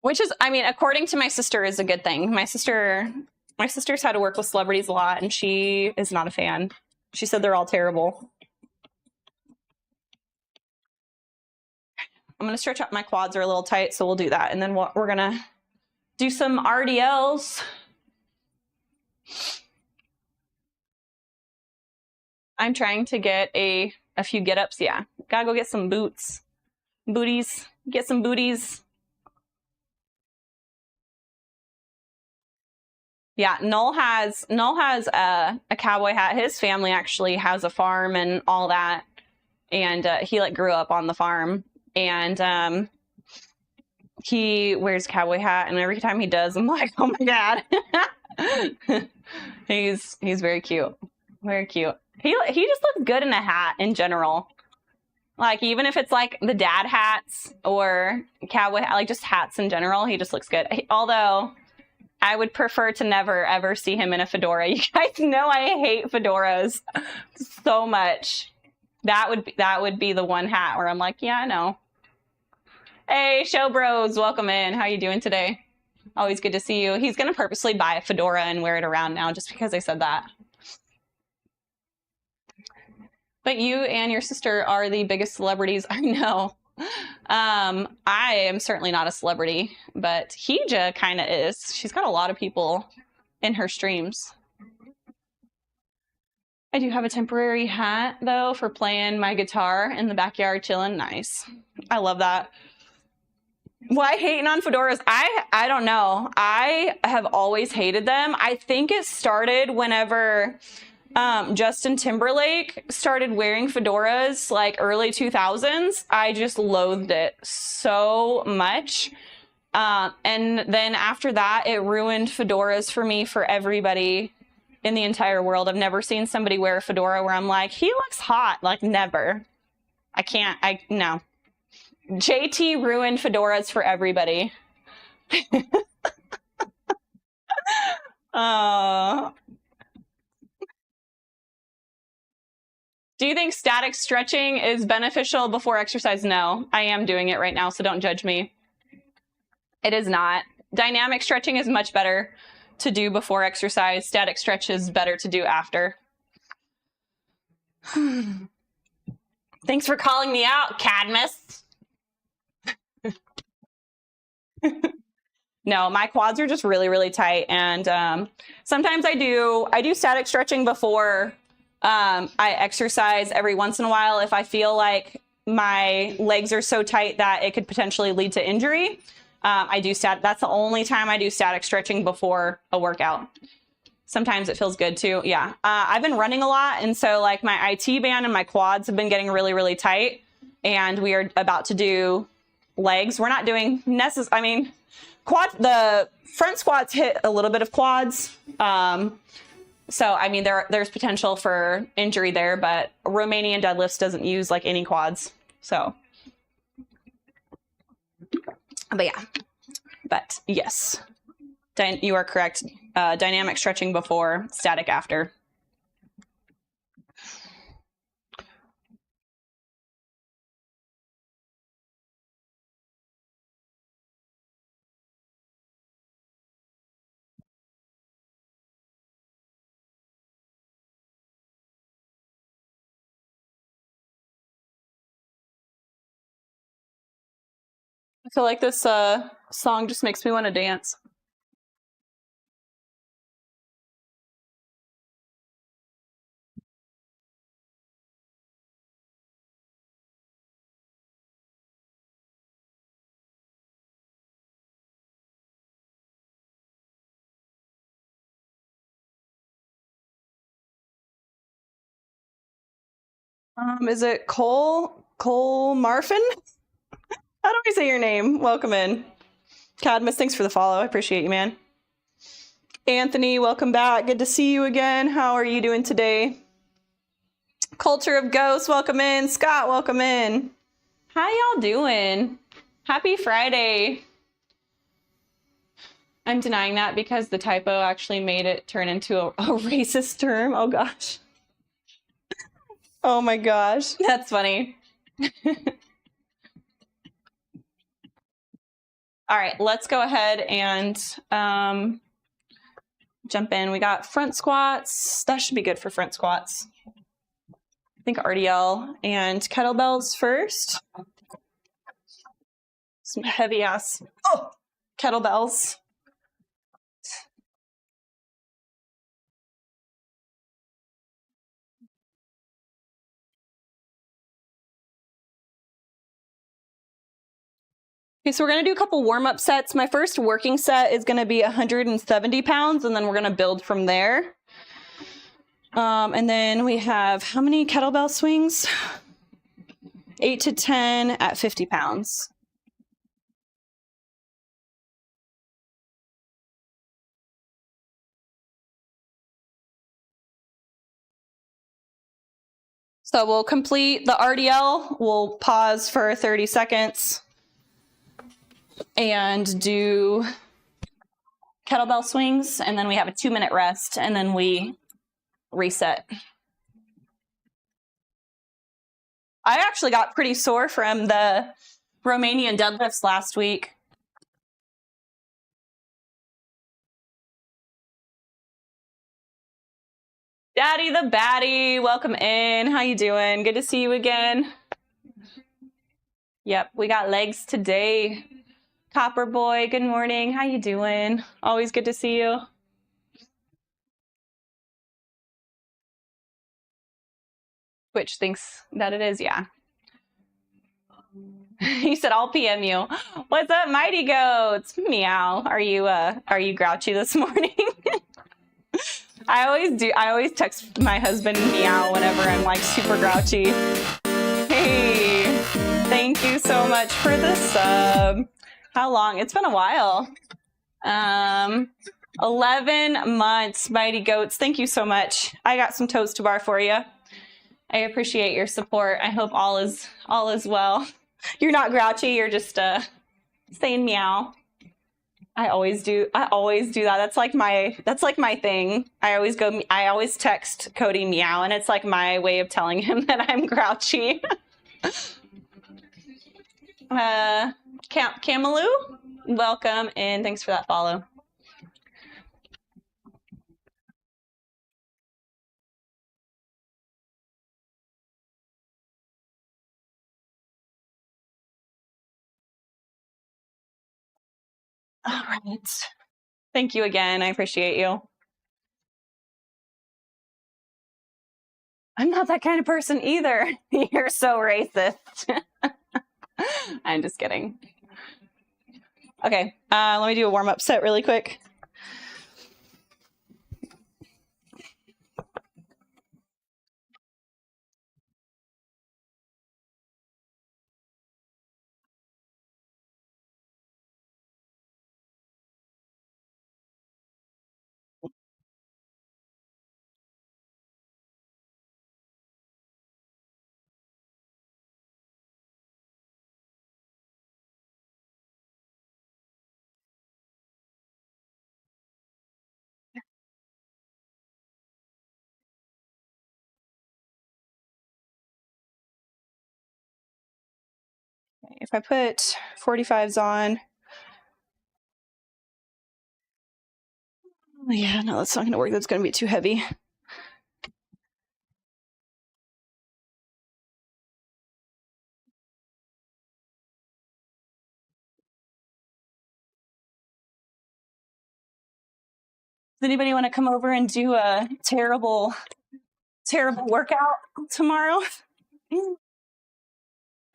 Which is, I mean, according to my sister, is a good thing. My sister's had to work with celebrities a lot, and she is not a fan. She said they're all terrible. I'm going to stretch out. My quads are a little tight, so we'll do that. And then we're going to do some RDLs. I'm trying to get a few get-ups. Yeah, gotta go get some booties. Get some booties. Yeah, Knoll has a cowboy hat. His family actually has a farm and all that, and he like grew up on the farm. And he wears a cowboy hat, and every time he does, I'm like, oh my god. He's very cute, very cute. He just looks good in a hat in general. Like even if it's like the dad hats or cowboy hat, like just hats in general, he just looks good. Although I would prefer to never ever see him in a fedora. You guys know I hate fedoras so much. That would be the one hat where I'm like, yeah, I know. Hey, show bros, welcome in. How you doing today? Always good to see you. He's gonna purposely buy a fedora and wear it around now just because I said that. But you and your sister are the biggest celebrities I know. I am certainly not a celebrity, but Hija kind of is. She's got a lot of people in her streams. I do have a temporary hat though for playing my guitar in the backyard chilling. Nice. I love that. Why hating on fedoras? I don't know. I have always hated them. I think it started whenever Justin Timberlake started wearing fedoras, like early 2000s. I just loathed it so much. And then after that, it ruined fedoras for me for everybody in the entire world. I've never seen somebody wear a fedora where I'm like, he looks hot. Like never. No. JT ruined fedoras for everybody. Do you think static stretching is beneficial before exercise? No, I am doing it right now, so don't judge me. It is not. Dynamic stretching is much better to do before exercise. Static stretch is better to do after. Thanks for calling me out, Cadmus. No, my quads are just really, really tight. And sometimes I do static stretching before I exercise every once in a while. If I feel like my legs are so tight that it could potentially lead to injury, that's the only time I do static stretching before a workout. Sometimes it feels good too. Yeah. I've been running a lot. And so like my IT band and my quads have been getting really, really tight. And we are about to do legs. We're not doing the front squats hit a little bit of quads. So, I mean, there's potential for injury there, but Romanian deadlifts doesn't use like any quads. So, but yeah, but yes, you are correct. Dynamic stretching before, static after. I feel like this song just makes me want to dance. Is it Cole Marfin? How do I say your name? Welcome in. Cadmus, thanks for the follow. I appreciate you, man. Anthony, welcome back. Good to see you again. How are you doing today? Culture of Ghosts, welcome in. Scott, welcome in. How y'all doing? Happy Friday. I'm denying that because the typo actually made it turn into a racist term. Oh gosh. Oh my gosh. That's funny. All right, let's go ahead and jump in. We got front squats. That should be good for front squats. I think RDL and kettlebells first. Some heavy ass kettlebells. Okay, so we're going to do a couple warm-up sets. My first working set is going to be 170 pounds, and then we're going to build from there. And then we have how many kettlebell swings? 8 to 10 at 50 pounds. So we'll complete the RDL. We'll pause for 30 seconds and do kettlebell swings. And then we have a 2-minute rest, and then we reset. I actually got pretty sore from the Romanian deadlifts last week. Daddy the Baddie, welcome in. How you doing? Good to see you again. Yep, we got legs today. Copper Boy, good morning. How you doing? Always good to see you. Twitch thinks that it is, yeah. He said, I'll PM you. What's up, Mighty Goats? Meow. Are you grouchy this morning? I always text my husband meow whenever I'm like super grouchy. Hey, thank you so much for the sub. How long? It's been a while. 11 months, Mighty Goats. Thank you so much. I got some toast to bar for you. I appreciate your support. I hope all is well. You're not grouchy. You're just saying meow. I always do that. That's like my thing. I always text Cody meow, and it's like my way of telling him that I'm grouchy. Camaloo, welcome, and thanks for that follow. All right. Thank you again. I appreciate you. I'm not that kind of person either. You're so racist. I'm just kidding. Okay, let me do a warm-up set really quick. If I put 45s on, yeah, no, that's not going to work. That's going to be too heavy. Does anybody want to come over and do a terrible workout tomorrow?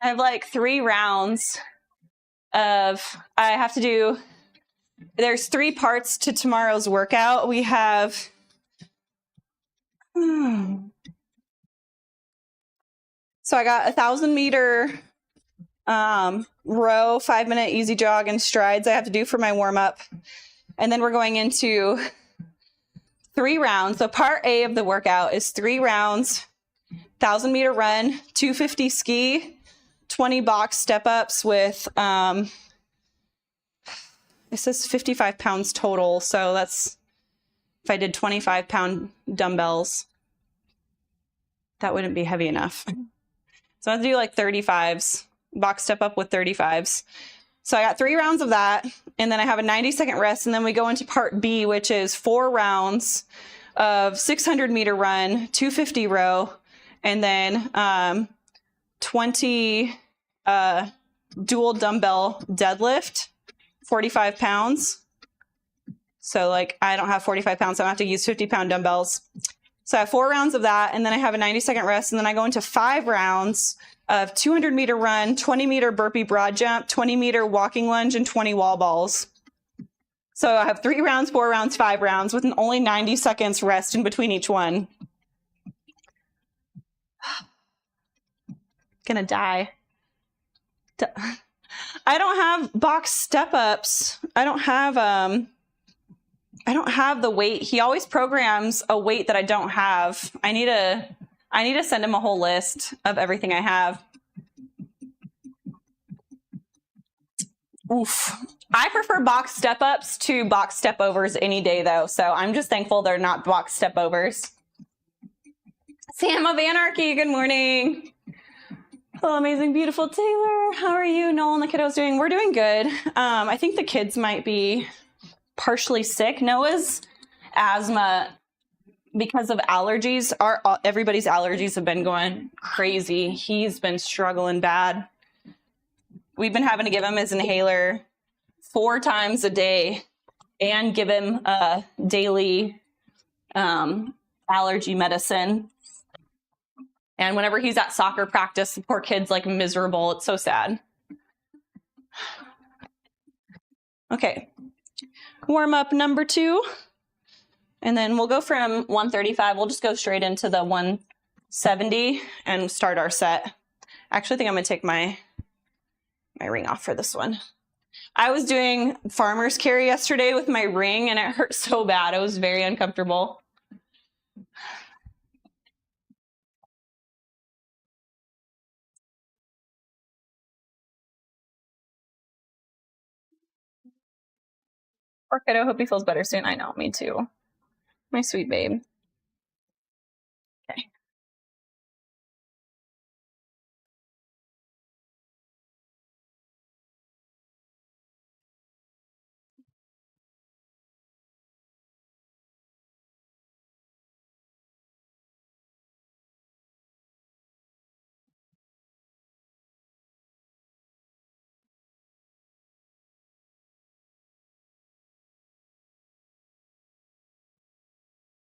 I have like 3 rounds of, I have to do, there's 3 parts to tomorrow's workout. We have, so I got 1,000-meter row, 5-minute easy jog and strides I have to do for my warm up. And then we're going into 3 rounds. So part A of the workout is 3 rounds, 1,000-meter run, 250 ski, 20 box step-ups with, it says 55 pounds total. So that's, if I did 25-pound dumbbells, that wouldn't be heavy enough. So I have to do like 35s, box step-up with 35s. So I got 3 rounds of that, and then I have a 90-second rest, and then we go into part B, which is 4 rounds of 600-meter run, 250 row, and then 20 dual dumbbell deadlift, 45 pounds. So like I don't have 45 pounds, so I have to use 50-pound dumbbells. So I have 4 rounds of that, and then I have a 90-second rest, and then I go into 5 rounds of 200-meter run, 20-meter burpee broad jump, 20-meter walking lunge, and 20 wall balls. So I have 3 rounds, 4 rounds, 5 rounds with only 90 seconds rest in between each one. Gonna die. I don't have box step-ups. I don't have the weight. He always programs a weight that I don't have. I need to send him a whole list of everything I have. Oof. I prefer box step-ups to box step-overs any day, though. So I'm just thankful they're not box step-overs. Sam of Anarchy, good morning. Hello, amazing, beautiful Taylor. How are you? Noel and the kiddos doing? We're doing good. I think the kids might be partially sick. Noah's asthma, because of allergies, everybody's allergies have been going crazy. He's been struggling bad. We've been having to give him his inhaler 4 times a day and give him a daily allergy medicine. And whenever he's at soccer practice, the poor kid's like miserable. It's so sad. Okay. Warm up number 2. And then we'll go from 135. We'll just go straight into the 170 and start our set. Actually, I think I'm going to take my ring off for this one. I was doing farmer's carry yesterday with my ring and it hurt so bad. It was very uncomfortable. Poor kiddo, hope he feels better soon. I know, me too. My sweet babe. Okay.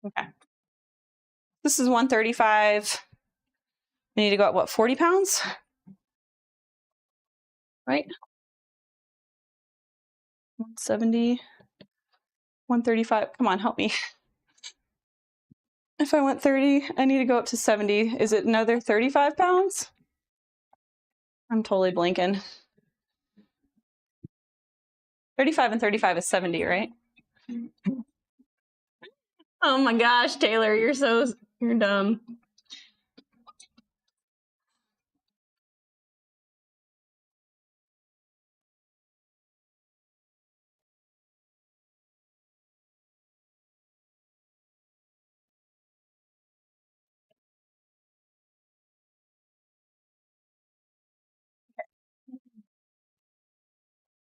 Okay. This is 135. I need to go up, what, 40 pounds? Right? 170, 135. Come on, help me. If I went 30, I need to go up to 70. Is it another 35 pounds? I'm totally blanking. 35 and 35 is 70, right? Oh my gosh, Taylor, you're dumb.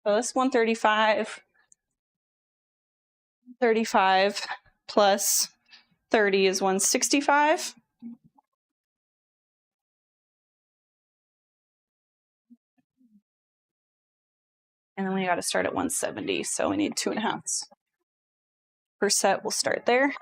So this 135, 35 plus 30 is 165. And then we got to start at 170. So we need 2.5 per set. We'll start there.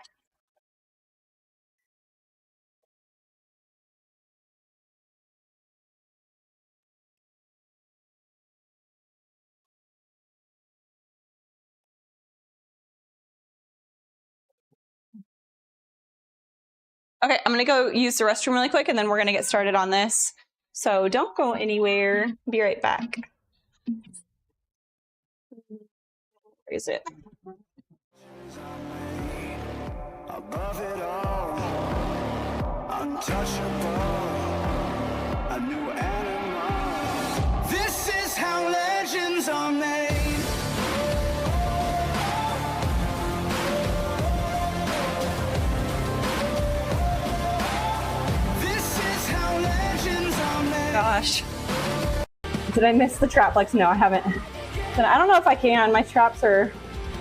Okay, I'm going to go use the restroom really quick, and then we're going to get started on this. So don't go anywhere. Be right back. Where is it? above it all, untouchable, a new animal. This is how legends are made. This is how legends are made. Gosh. Did I miss the trap flex? No, I haven't. But I don't know if I can. My traps are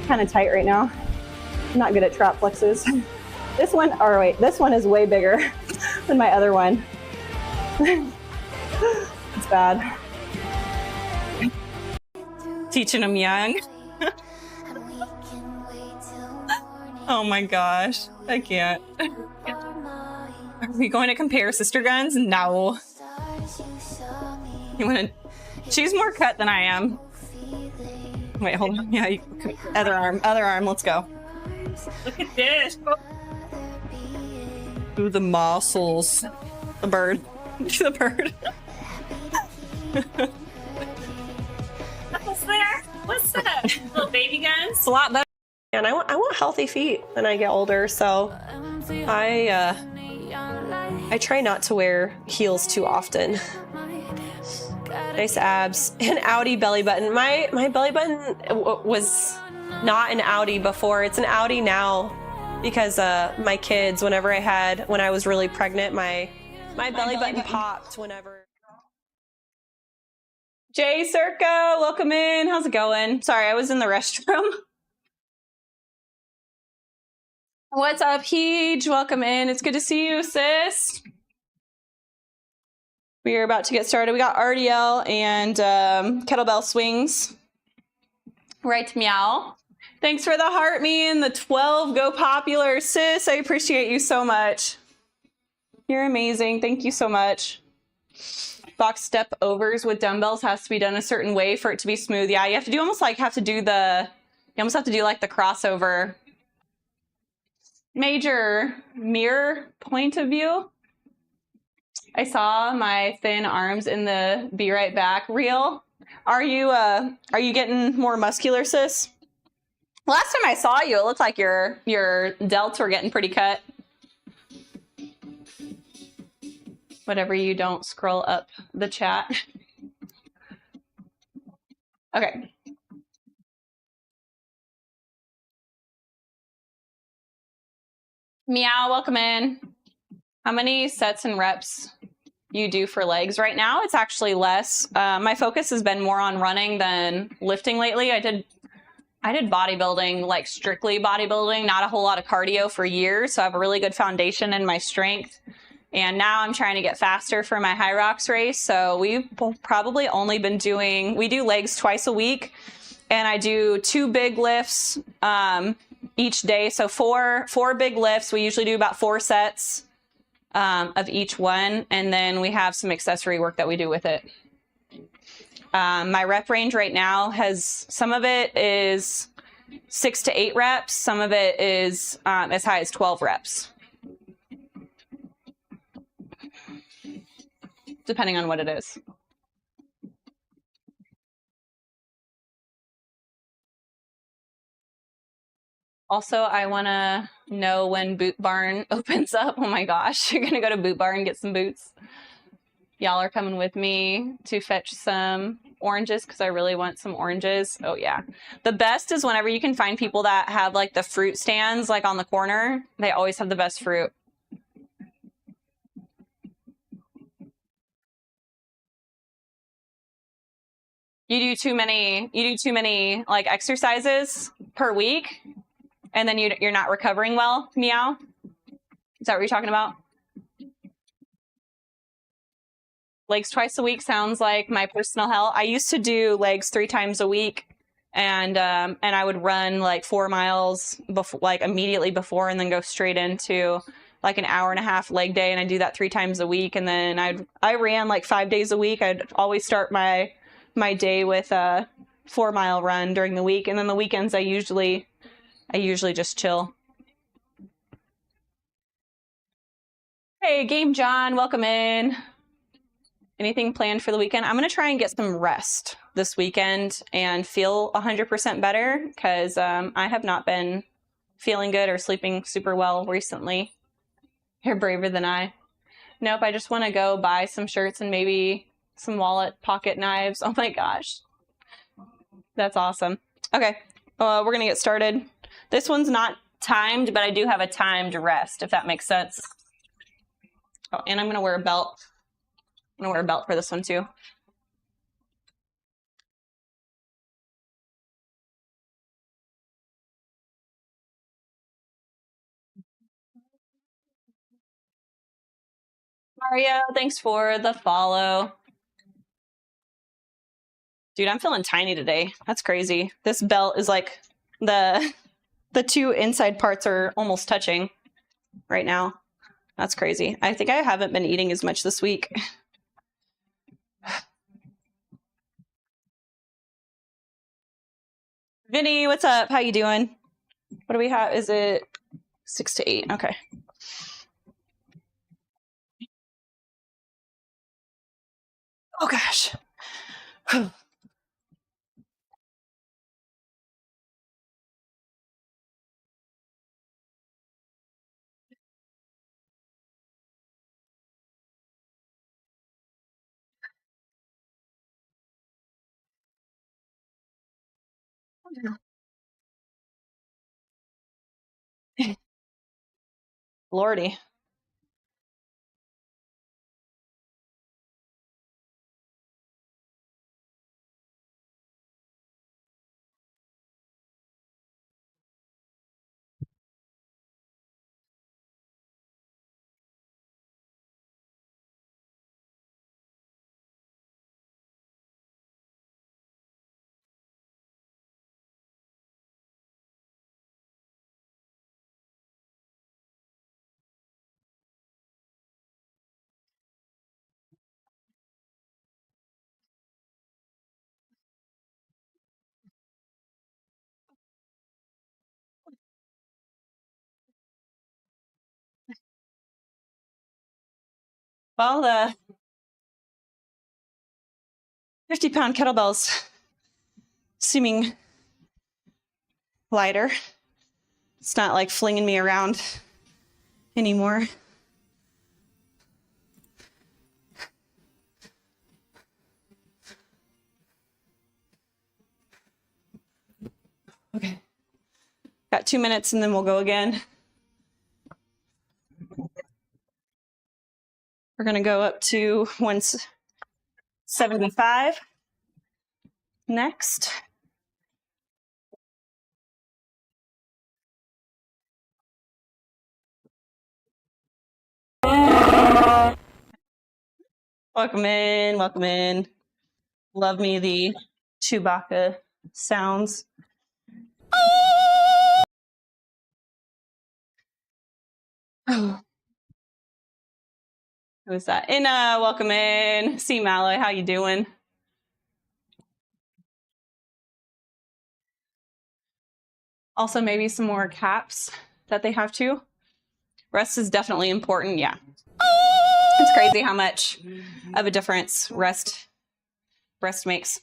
kind of tight right now. I'm not good at trap flexes. This one, or wait, this one is way bigger than my other one. It's bad. Teaching them young. Oh my gosh, I can't. Are we going to compare sister guns? No. You wanna? She's more cut than I am. Wait, hold on. Yeah, other arm. Let's go. Look at this. Ooh, the muscles. The bird. The bird. What's there? What's that? Little baby guns? It's a lot better. And I want healthy feet when I get older, so I try not to wear heels too often. Nice abs. An Audi belly button. My belly button was not an Audi before. It's an Audi now because my kids, when I was really pregnant, my belly button popped whenever. Jay Circa, welcome in. How's it going? Sorry, I was in the restroom. What's up, Heej? Welcome in. It's good to see you, sis. We are about to get started. We got RDL and kettlebell swings. Right, meow. Thanks for the heart, me and the 12. Go popular, sis. I appreciate you so much. You're amazing. Thank you so much. Box step overs with dumbbells has to be done a certain way for it to be smooth. Yeah, you have to do almost like you almost have to do like the crossover. Major mirror point of view. I saw my thin arms in the Be Right Back reel. Are you getting more muscular, sis? Last time I saw you, it looked like your delts were getting pretty cut. Whatever, you don't scroll up the chat. Okay. Meow, welcome in. How many sets and reps you do for legs right now? It's actually less. My focus has been more on running than lifting lately. I did bodybuilding, like strictly bodybuilding, not a whole lot of cardio for years. So I have a really good foundation in my strength. And now I'm trying to get faster for my HYROX race. So we've probably only been we do legs twice a week. And I do 2 big lifts each day. So four big lifts. We usually do about 4 sets of each one. And then we have some accessory work that we do with it. My rep range right now some of it is 6 to 8 reps. Some of it is as high as 12 reps. Depending on what it is. Also, I want to know when Boot Barn opens up. Oh my gosh, you're going to go to Boot Barn and get some boots. Y'all are coming with me to fetch some oranges because I really want some oranges. Oh yeah. The best is whenever you can find people that have like the fruit stands like on the corner. They always have the best fruit. You do too many like exercises per week and then you're not recovering well, meow? Is that what you're talking about? Legs twice a week sounds like my personal hell. I used to do legs 3 times a week and I would run like 4 miles like immediately before and then go straight into like an hour and a half leg day, and I do that 3 times a week. And then I ran like 5 days a week. I'd always start my day with a 4-mile run during the week, and then the weekends I usually just chill. Hey, Game John, welcome in. Anything planned for the weekend? I'm gonna try and get some rest this weekend and feel 100% better because I have not been feeling good or sleeping super well recently. You're braver than I. Nope, I just want to go buy some shirts and maybe some wallet pocket knives. Oh my gosh. That's awesome. Okay, we're going to get started. This one's not timed, but I do have a timed rest, if that makes sense. Oh, and I'm going to wear a belt. I'm going to wear a belt for this one too. Mario, thanks for the follow. Dude, I'm feeling tiny today. That's crazy. This belt is like the two inside parts are almost touching right now. That's crazy. I think I haven't been eating as much this week. Vinny, what's up? How you doing? What do we have? Is it 6 to 8? Okay. Oh gosh. Lordy. Well, the 50-pound kettlebells seeming lighter. It's not like flinging me around anymore. Okay. Got 2 minutes and then we'll go again. We're going to go up to 175 next. Welcome in, welcome in. Love me the Chewbacca sounds. Who is that? Inna, welcome in. See Malloy, how you doing? Also, maybe some more caps that they have too. Rest is definitely important, yeah. It's crazy how much of a difference rest makes.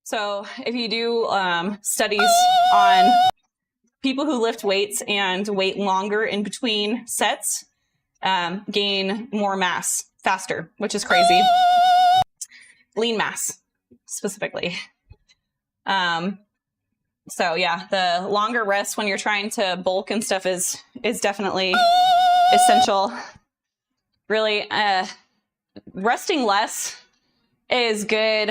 So if you do studies on people who lift weights and wait longer in between sets, gain more mass faster, which is crazy. Lean mass, specifically. So yeah, the longer rest when you're trying to bulk and stuff is definitely essential. Really, resting less is good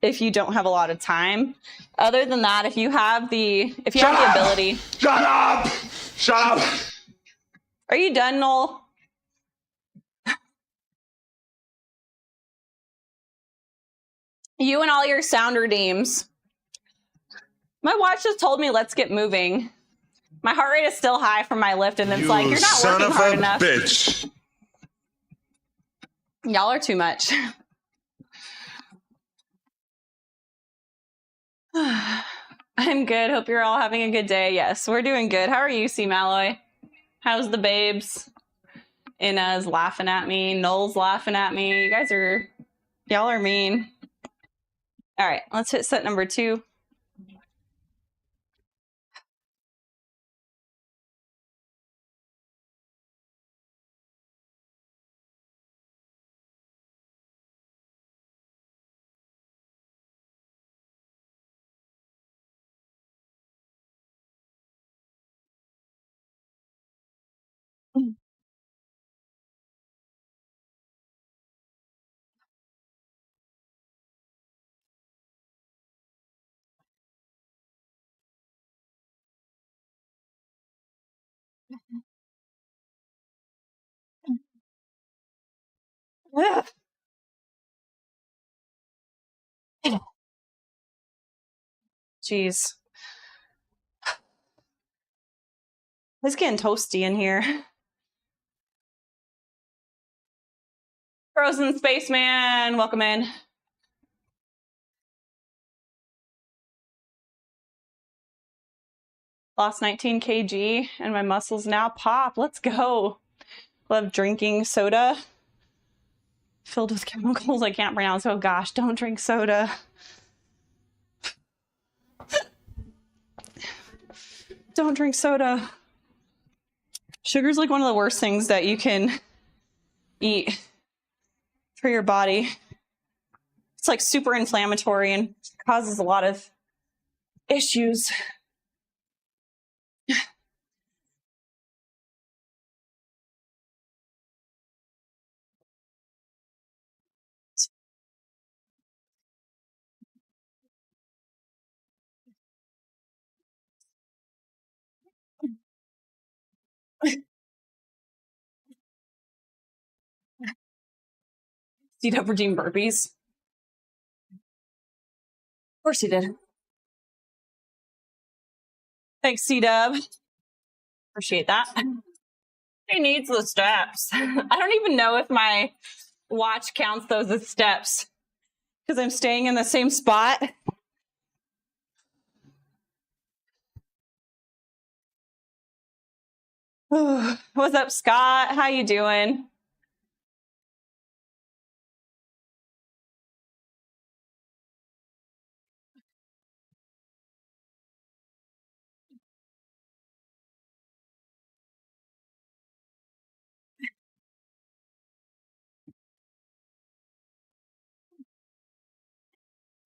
if you don't have a lot of time. Other than that, if you have the ability. Shut up! Shut up! Are you done, Noel? You and all your sound redeems. My watch just told me let's get moving. My heart rate is still high from my lift, and it's like, you're not working hard enough. Bitch. Y'all are too much. I'm good. Hope you're all having a good day. Yes, we're doing good. How are you, C. Malloy? How's the babes? Inna's laughing at me. Noel's laughing at me. You guys are, y'all are mean. All right, let's hit set number 2. Ugh. Jeez. It's getting toasty in here. Frozen Spaceman, welcome in. Lost 19 kg and my muscles now pop. Let's go. Love drinking soda filled with chemicals I can't pronounce. Oh gosh, don't drink soda. Don't drink soda. Sugar's like one of the worst things that you can eat for your body. It's like super inflammatory and causes a lot of issues. C-Dub redeemed burpees. Of course he did. Thanks, C-Dub. Appreciate that. He needs the steps. I don't even know if my watch counts those as steps because I'm staying in the same spot. What's up, Scott? How you doing?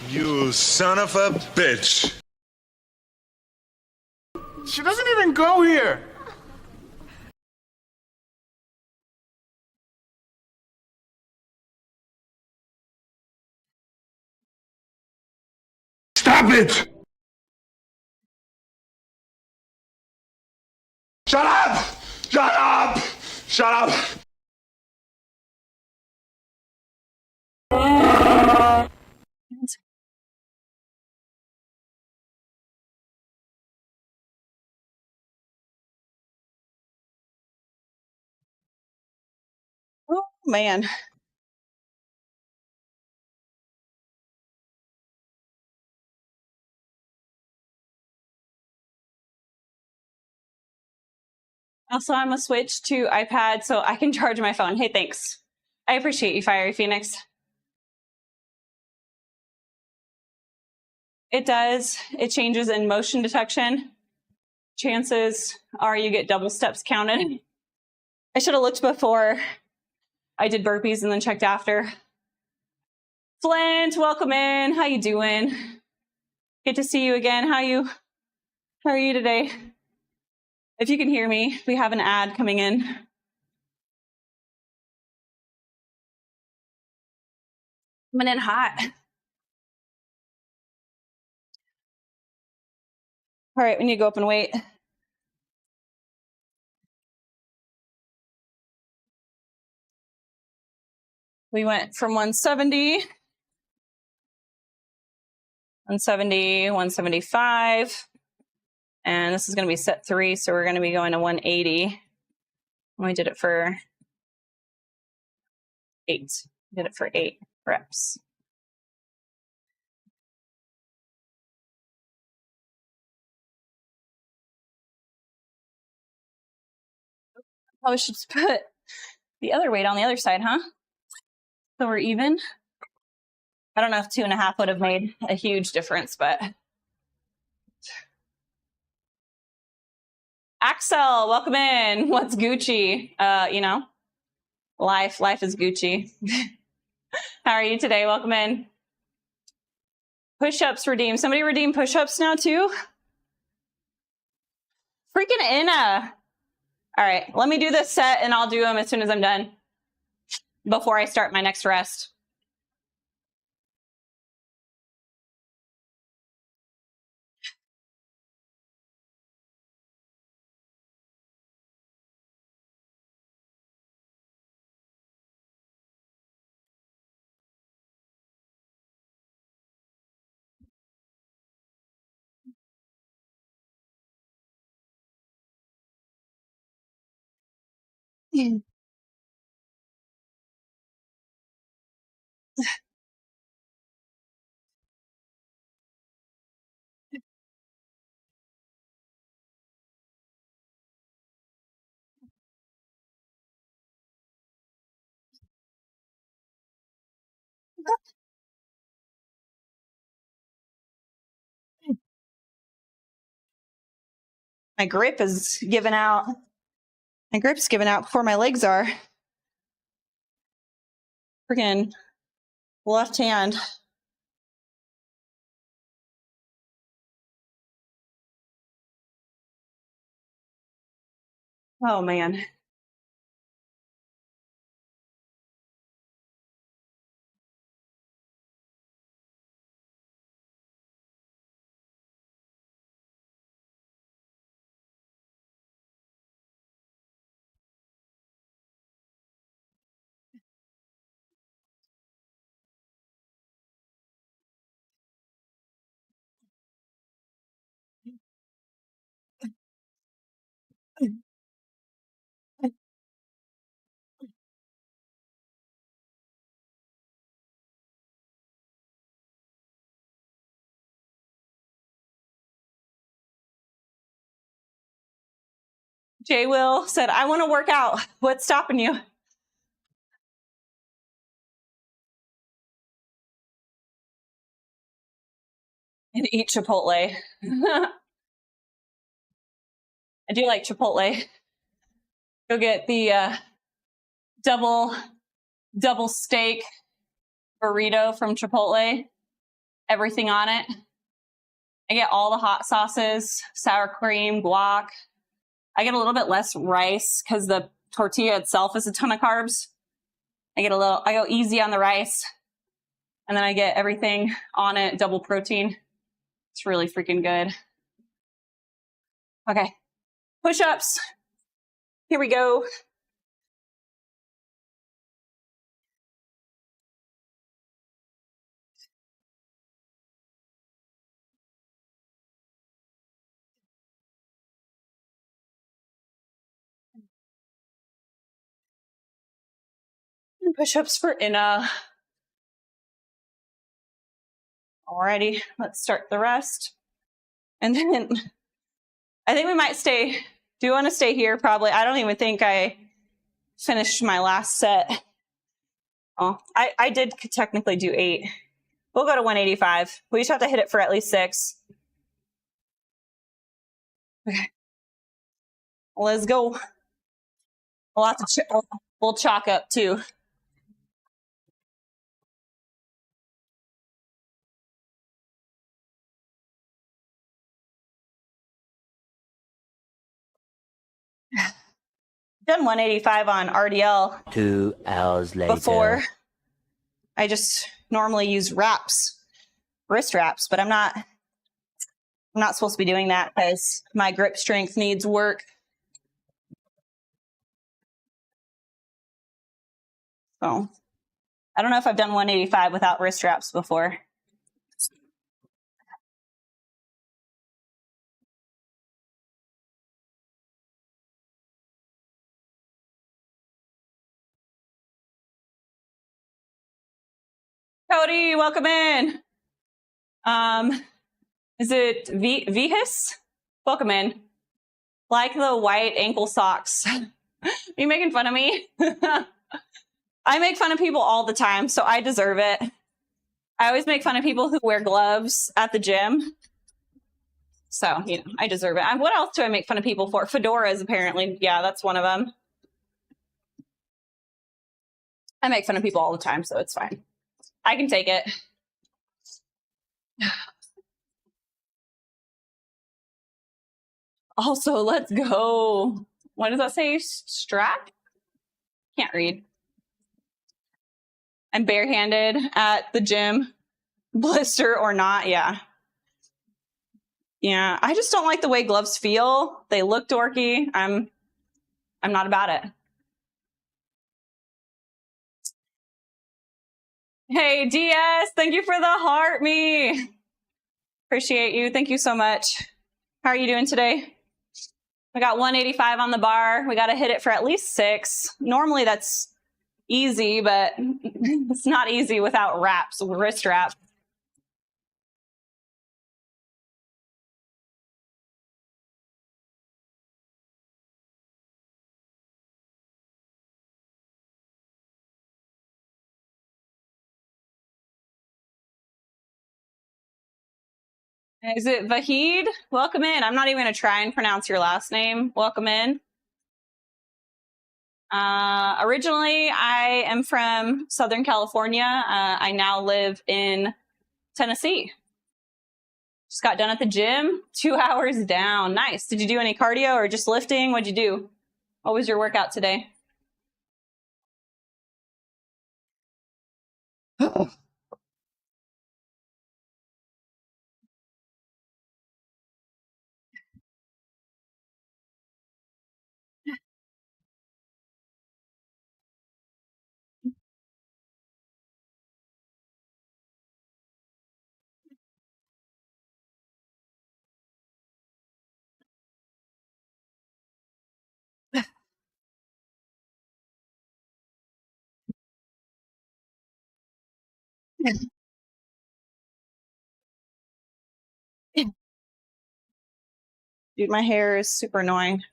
You son of a bitch. She doesn't even go here. Stop it! Shut up! Shut up! Shut up! Oh, man. Also, I'm gonna switch to iPad so I can charge my phone. Hey, thanks. I appreciate you, Fiery Phoenix. It does. It changes in motion detection. Chances are you get double steps counted. I should have looked before I did burpees and then checked after. Flint, welcome in. How you doing? Good to see you again. How are you today? If you can hear me, we have an ad coming in. Coming in hot. All right, we need to go up and wait. We went from 170, 170, 175, and this is going to be set 3, so we're going to be going to 180. We did it for 8. We did it for 8 reps. Probably should just put the other weight on the other side, huh? So we're even. I don't know if 2.5 would have made a huge difference, but. Axel, welcome in. What's Gucci? You know, life is Gucci. How are you today? Welcome in. Push-ups redeemed. Somebody redeem push-ups now too? Freaking Inna. All right, let me do this set and I'll do them as soon as I'm done before I start my next rest. My grip is giving out. My grip's giving out before my legs are. Freaking left hand. Oh man. Jay Will said, I want to work out. What's stopping you? And eat Chipotle. I do like Chipotle. Go get the double steak burrito from Chipotle. Everything on it. I get all the hot sauces, sour cream, guac. I get a little bit less rice because the tortilla itself is a ton of carbs. I go easy on the rice. And then I get everything on it, double protein. It's really freaking good. Okay, push-ups. Here we go. Push-ups for Inna. Alrighty, let's start the rest. And then I think we might stay. Do you want to stay here? Probably. I don't even think I finished my last set. Oh, I did technically do 8. We'll go to 185. We just have to hit it for at least 6. Okay. Let's go. We'll have to we'll chalk up too. Done 185 on RDL 2 hours later. before. I just normally use wraps, wrist wraps, but I'm not supposed to be doing that because my grip strength needs work. So I don't know if I've done 185 without wrist wraps before. Cody, welcome in. Is it Vihis? Welcome in. Like the white ankle socks. Are you making fun of me? I make fun of people all the time, so I deserve it. I always make fun of people who wear gloves at the gym. So, you know, I deserve it. What else do I make fun of people for? Fedoras, apparently. Yeah, that's one of them. I make fun of people all the time, so it's fine. I can take it. Also, let's go. What does that say? Strap? Can't read. I'm barehanded at the gym. Blister or not, yeah. Yeah, I just don't like the way gloves feel. They look dorky. I'm not about it. Hey, DS, thank you for the heart me. Appreciate you. Thank you so much. How are you doing today? We got 185 on the bar. We got to hit it for at least 6. Normally that's easy, but it's not easy without wraps, wrist wrap. Is it Vahid? Welcome in. I'm not even going to try and pronounce your last name. Welcome in. Originally, I am from Southern California. I now live in Tennessee. Just got done at the gym, 2 hours down. Nice. Did you do any cardio or just lifting? What'd you do? What was your workout today? Dude, my hair is super annoying.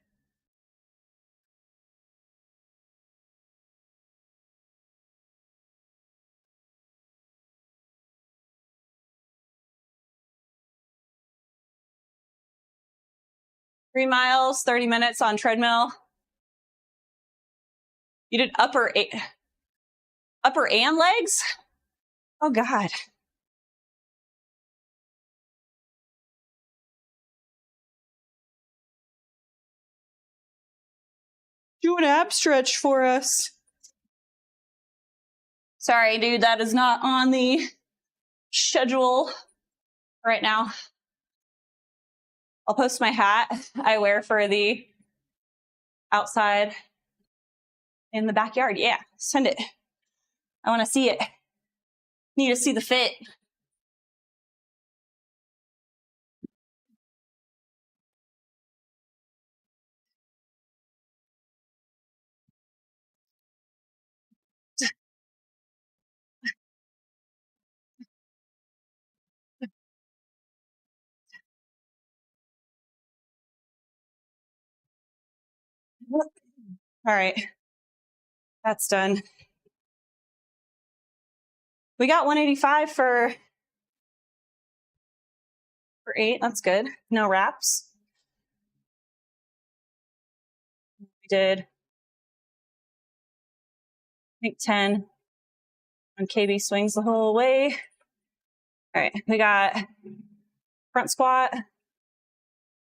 Three miles, 30 minutes on treadmill. You did upper and legs? Oh, God. Do an ab stretch for us. Sorry, dude, that is not on the schedule right now. I'll post my hat I wear for the outside in the backyard. Yeah, send it. I want to see it. Need to see the fit. All right, that's done. We got 185 for 8. That's good. No wraps. We did, I think, 10 on KB swings the whole way. All right, we got front squat.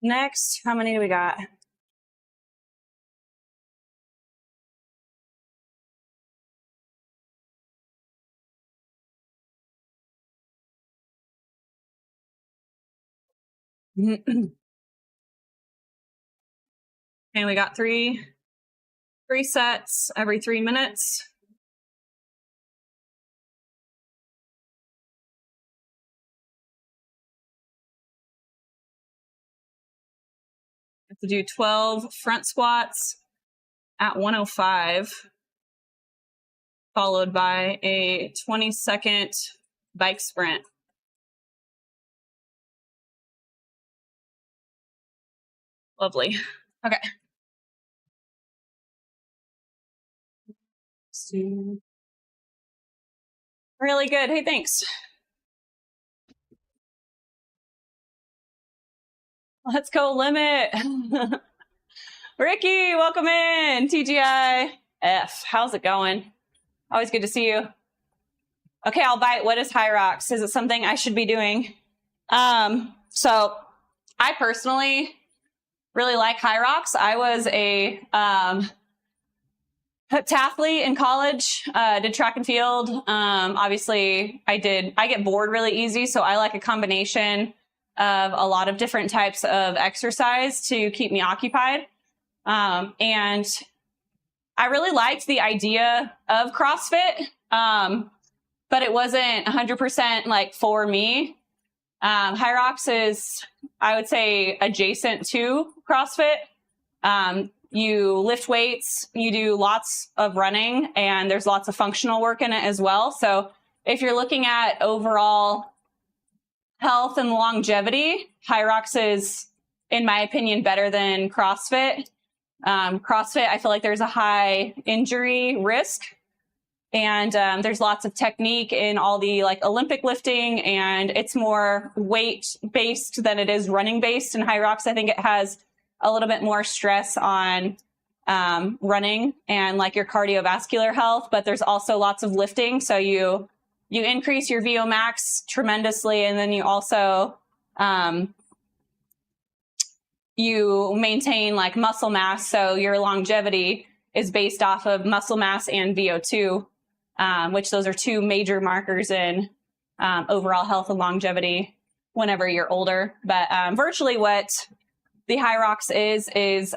Next, how many do we got? And we got three sets every 3 minutes. We have to do 12 front squats at 105, followed by a 20-second bike sprint. Lovely. Okay. Really good. Hey, thanks. Let's go limit. Ricky, welcome in. TGIF. How's it going? Always good to see you. Okay, I'll bite. What is HYROX? Is it something I should be doing? So I personally really like HYROX. I was a heptathlete in college, did track and field. Obviously, I get bored really easy, so I like a combination of a lot of different types of exercise to keep me occupied. And I really liked the idea of CrossFit, but it wasn't 100% like for me. HYROX is, I would say, adjacent to CrossFit. You lift weights, you do lots of running, and there's lots of functional work in it as well. So if you're looking at overall health and longevity, HYROX is, in my opinion, better than CrossFit. CrossFit, I feel like there's a high injury risk, and there's lots of technique in all the like Olympic lifting, and it's more weight based than it is running based. In HYROX, I think it has a little bit more stress on running and like your cardiovascular health, but there's also lots of lifting. So you increase your VO max tremendously, and then you also you maintain like muscle mass. So your longevity is based off of muscle mass and VO2, which those are two major markers in overall health and longevity whenever you're older. But virtually what the HYROX is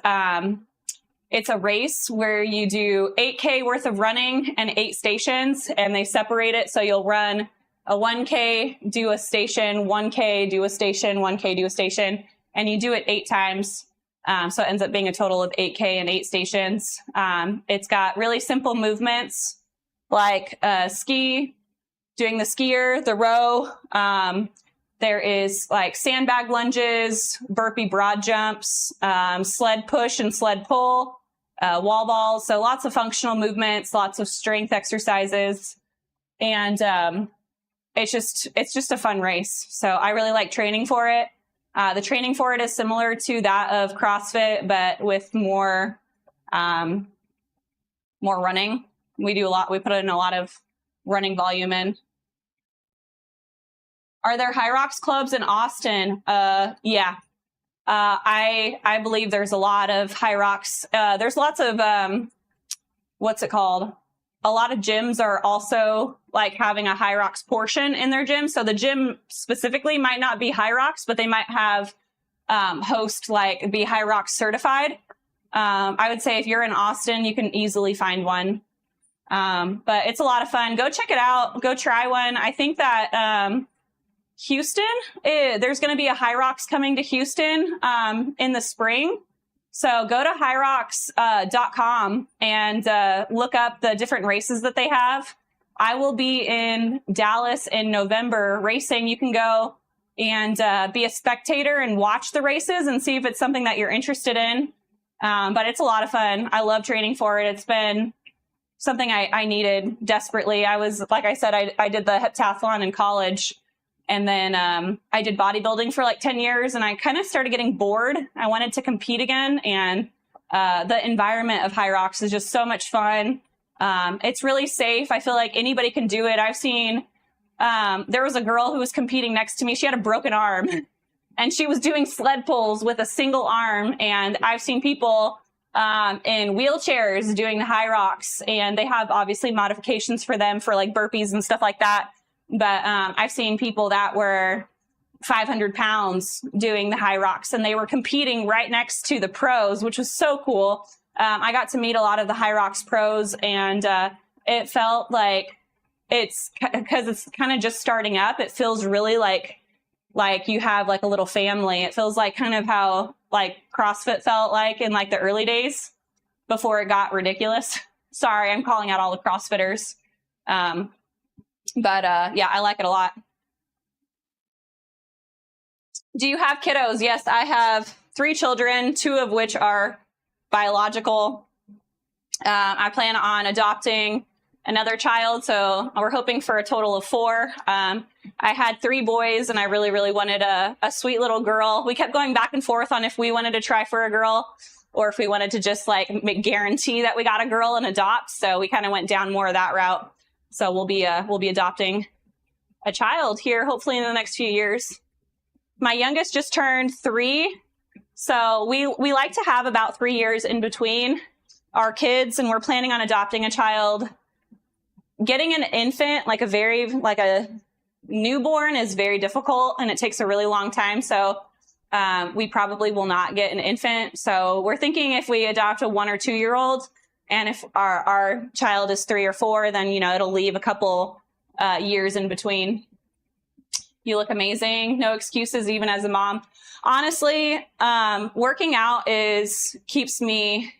it's a race where you do 8K worth of running and 8 stations, and they separate it. So you'll run a 1K, do a station, 1K, do a station, 1K, do a station, and you do it 8 times. So it ends up being a total of 8K and 8 stations. It's got really simple movements like ski, doing the skier, the row. There is like sandbag lunges, burpee broad jumps, sled push and sled pull, wall balls. So lots of functional movements, lots of strength exercises. And it's just a fun race. So I really like training for it. The training for it is similar to that of CrossFit, but with more running. We put in a lot of running volume in. Are there HYROX clubs in Austin? Yeah. I believe there's a lot of HYROX. There's lots of, what's it called? A lot of gyms are also like having a HYROX portion in their gym. So the gym specifically might not be HYROX, but they might have host like be HYROX certified. I would say if you're in Austin, you can easily find one. But it's a lot of fun. Go check it out. Go try one. I think that Houston, there's going to be a HYROX coming to Houston in the spring. So go to HYROX.com and look up the different races that they have. I will be in Dallas in November racing. You can go and be a spectator and watch the races and see if it's something that you're interested in. But it's a lot of fun. I love training for it. It's been something I needed desperately. I was, like I said, I did the heptathlon in college. And then I did bodybuilding for like 10 years, and I kind of started getting bored. I wanted to compete again, and the environment of HYROX is just so much fun. It's really safe. I feel like anybody can do it. I've seen, there was a girl who was competing next to me. She had a broken arm, and she was doing sled pulls with a single arm. And I've seen people in wheelchairs doing the HYROX, and they have obviously modifications for them for like burpees and stuff like that. But I've seen people that were 500 pounds doing the HYROX, and they were competing right next to the pros, which was so cool. I got to meet a lot of the HYROX pros, and it felt like because it's kind of just starting up, it feels really like you have like a little family. It feels like kind of how like CrossFit felt like in like the early days before it got ridiculous. Sorry, I'm calling out all the CrossFitters. But yeah, I like it a lot. Do you have kiddos? Yes, I have 3 children, 2 of which are biological. I plan on adopting another child, so we're hoping for a total of 4. I had 3 boys, and I really, really wanted a sweet little girl. We kept going back and forth on if we wanted to try for a girl or if we wanted to just like guarantee that we got a girl and adopt. So we kind of went down more of that route. So we'll be adopting a child here, hopefully in the next few years. My youngest just turned 3. So we like to have about 3 years in between our kids, and we're planning on adopting a child. Getting an infant, like a newborn, is very difficult, and it takes a really long time. So we probably will not get an infant. So we're thinking if we adopt a 1 or 2 year old, and if our child is 3 or 4, then, you know, it'll leave a couple years in between. You look amazing. No excuses, even as a mom. Honestly, working out keeps my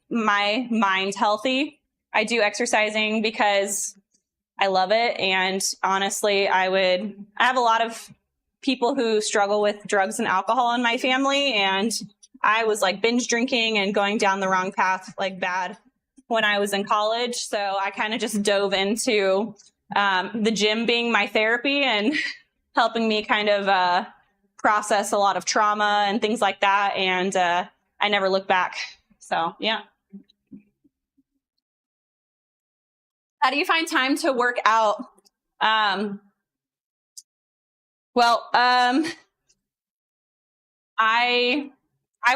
mind healthy. I do exercising because I love it. And honestly, I have a lot of people who struggle with drugs and alcohol in my family. And I was like binge drinking and going down the wrong path, like bad, when I was in college. So I kind of just dove into the gym being my therapy and helping me kind of process a lot of trauma and things like that. And I never looked back. So, yeah. How do you find time to work out? I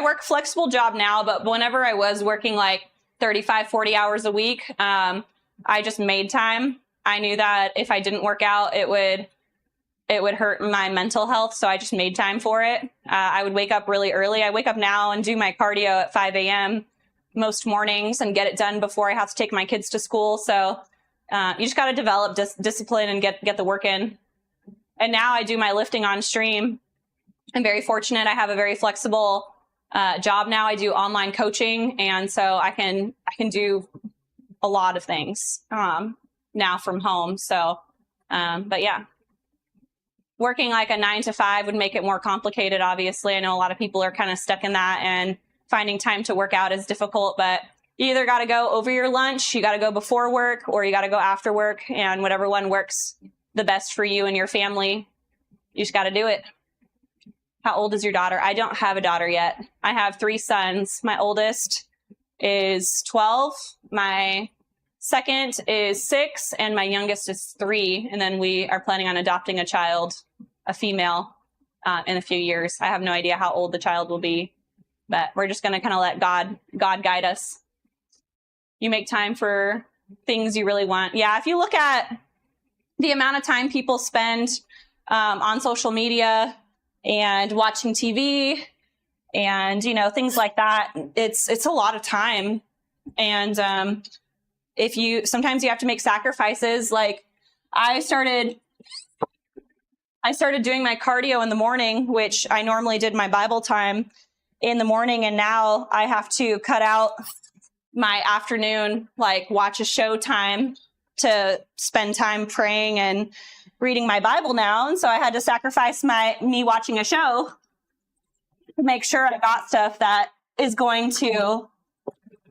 work flexible job now, but whenever I was working like 35, 40 hours a week, I just made time. I knew that if I didn't work out, it would hurt my mental health. So I just made time for it. I would wake up really early. I wake up now and do my cardio at 5 a.m. most mornings and get it done before I have to take my kids to school. So you just got to develop discipline and get the work in. And now I do my lifting on stream. I'm very fortunate. I have a very flexible job now. I do online coaching. And so I can do a lot of things now from home. So, but yeah, working like a 9 to 5 would make it more complicated. Obviously, I know a lot of people are kind of stuck in that, and finding time to work out is difficult, but you either got to go over your lunch, you got to go before work, or you got to go after work, and whatever one works the best for you and your family, you just got to do it. How old is your daughter? I don't have a daughter yet. I have 3 sons. My oldest is 12. My second is 6, and my youngest is 3. And then we are planning on adopting a child, a female, in a few years. I have no idea how old the child will be, but we're just going to kind of let God guide us. You make time for things you really want. Yeah, if you look at the amount of time people spend on social media and watching TV and, you know, things like that, it's a lot of time. And sometimes you have to make sacrifices. Like I started doing my cardio in the morning, which I normally did my Bible time in the morning. And now I have to cut out my afternoon, like watch a show time to spend time praying and reading my Bible now. And so I had to sacrifice me watching a show to make sure I got stuff that is going to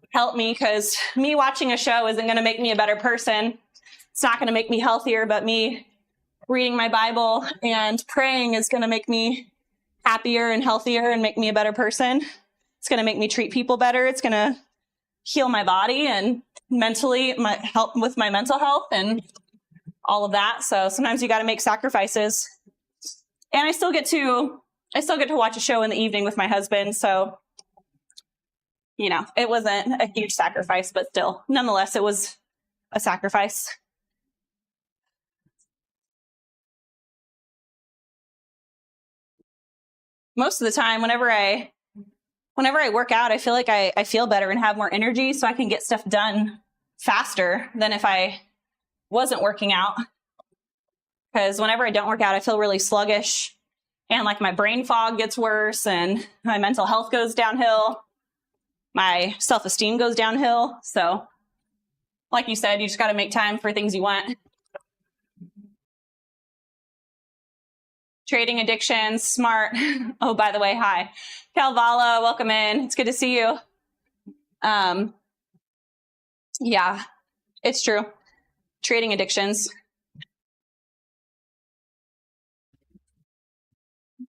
help me, because me watching a show isn't going to make me a better person. It's not going to make me healthier, but me reading my Bible and praying is going to make me happier and healthier and make me a better person. It's going to make me treat people better. It's going to heal my body and mentally help with my mental health and all of that. So sometimes you got to make sacrifices. And I still get to watch a show in the evening with my husband. So, you know, it wasn't a huge sacrifice, but still, nonetheless, it was a sacrifice. Most of the time, whenever I work out, I feel like I feel better and have more energy, so I can get stuff done faster than if I wasn't working out. Because whenever I don't work out, I feel really sluggish, and like my brain fog gets worse and my mental health goes downhill. My self-esteem goes downhill. So like you said, you just got to make time for things you want. Trading addictions, smart. Oh, by the way, hi. Calvala, welcome in. It's good to see you. Yeah, it's true. Trading addictions.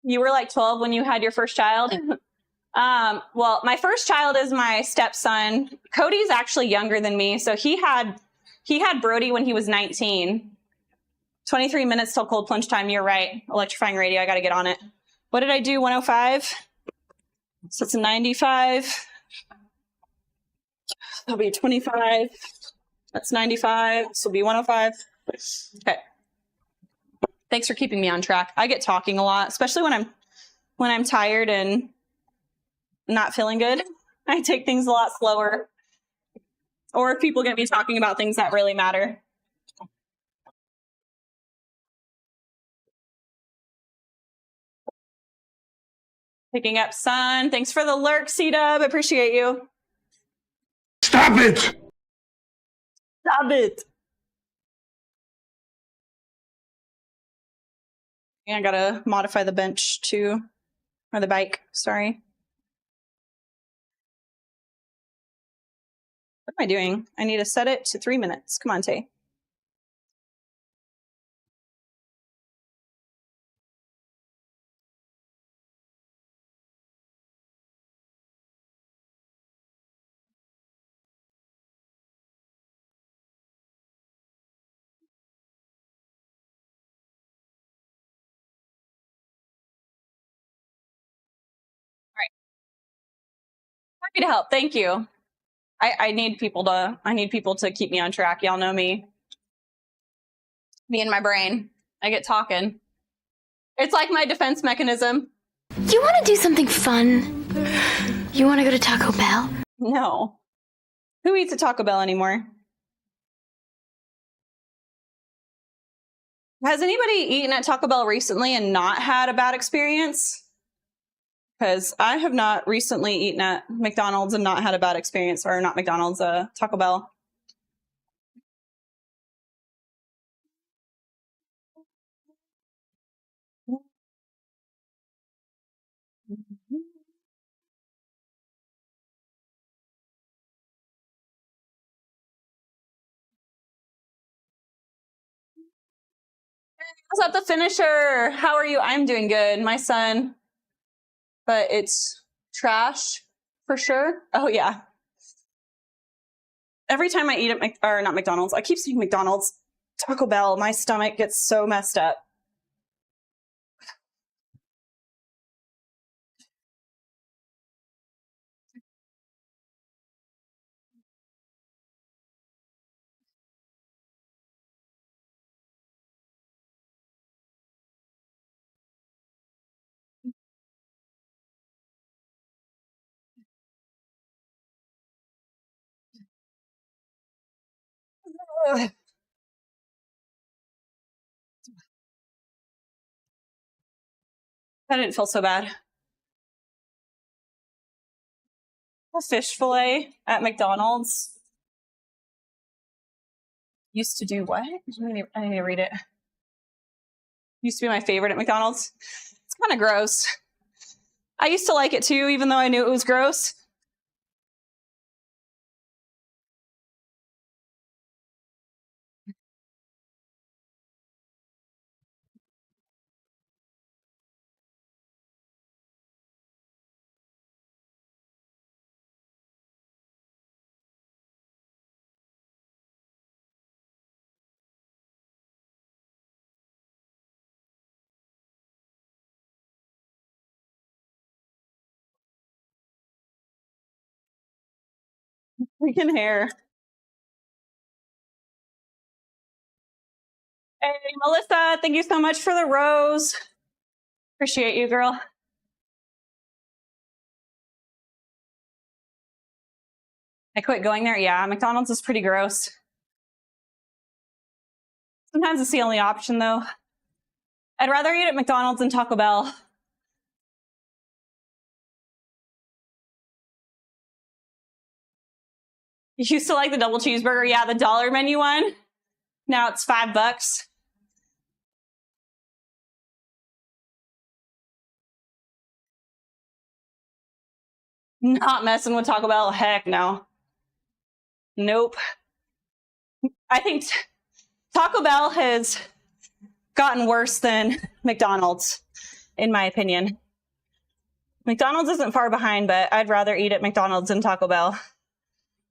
You were like 12 when you had your first child? Well, my first child is my stepson. Cody's actually younger than me. So he had Brody when he was 19. 23 minutes till cold plunge time. You're right. Electrifying radio. I got to get on it. What did I do? 105. So it's a 95. That'll be 25. That's 95. This will be 105. Okay. Thanks for keeping me on track. I get talking a lot, especially when I'm tired and not feeling good. I take things a lot slower. Or if people get me talking about things that really matter. Picking up Sun. Thanks for the lurk, C-Dub. Appreciate you. Stop it! Stop it. I gotta modify the bench too, or the bike, sorry. What am I doing? I need to set it to 3 minutes. Come on, Tay. Happy to help. Thank you. I need people to keep me on track. Y'all know me. Me and my brain. I get talking. It's like my defense mechanism. You want to do something fun? You want to go to Taco Bell? No. Who eats at Taco Bell anymore? Has anybody eaten at Taco Bell recently and not had a bad experience? Because I have not recently eaten at McDonald's and not had a bad experience, or not McDonald's, Taco Bell. What's up, the finisher? How are you? I'm doing good. My son, but it's trash for sure. Oh yeah. Every time I eat at not McDonald's, I keep saying McDonald's, Taco Bell, my stomach gets so messed up. Ugh. That didn't feel so bad. A fish fillet at McDonald's used to do what? I need to read it. Used to be my favorite at McDonald's. It's kind of gross. I used to like it too, even though I knew it was gross. Freaking hair. Hey, Melissa, thank you so much for the rose. Appreciate you, girl. I quit going there. Yeah, McDonald's is pretty gross. Sometimes it's the only option, though. I'd rather eat at McDonald's than Taco Bell. You used to like the double cheeseburger? Yeah, the dollar menu one. Now it's $5. Not messing with Taco Bell. Heck no. Nope. I think Taco Bell has gotten worse than McDonald's, in my opinion. McDonald's isn't far behind, but I'd rather eat at McDonald's than Taco Bell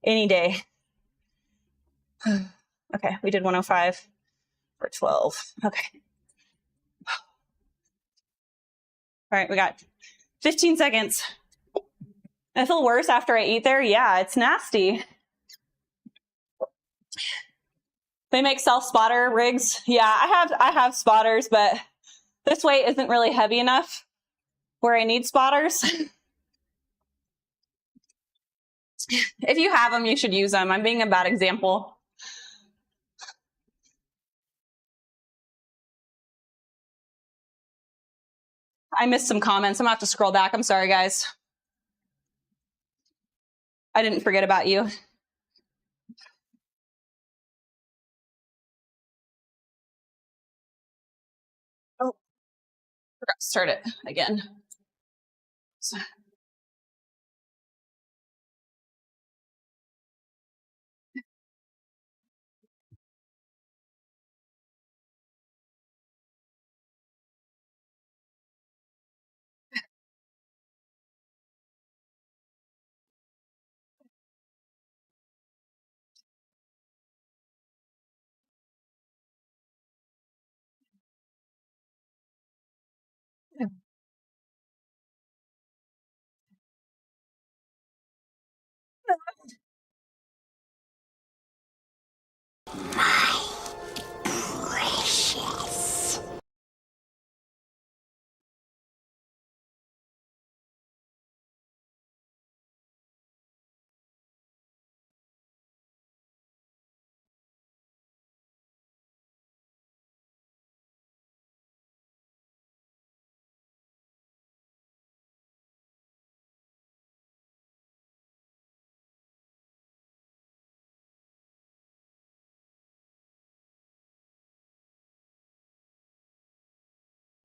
any day. Okay, we did 105 for 12. Okay. All right, we got 15 seconds. I feel worse after I eat there. Yeah, it's nasty. They make self-spotter rigs. Yeah, I have spotters, but this weight isn't really heavy enough where I need spotters. If you have them, you should use them. I'm being a bad example. I missed some comments. I'm gonna have to scroll back. I'm sorry, guys. I didn't forget about you. Oh, forgot to start it again. So.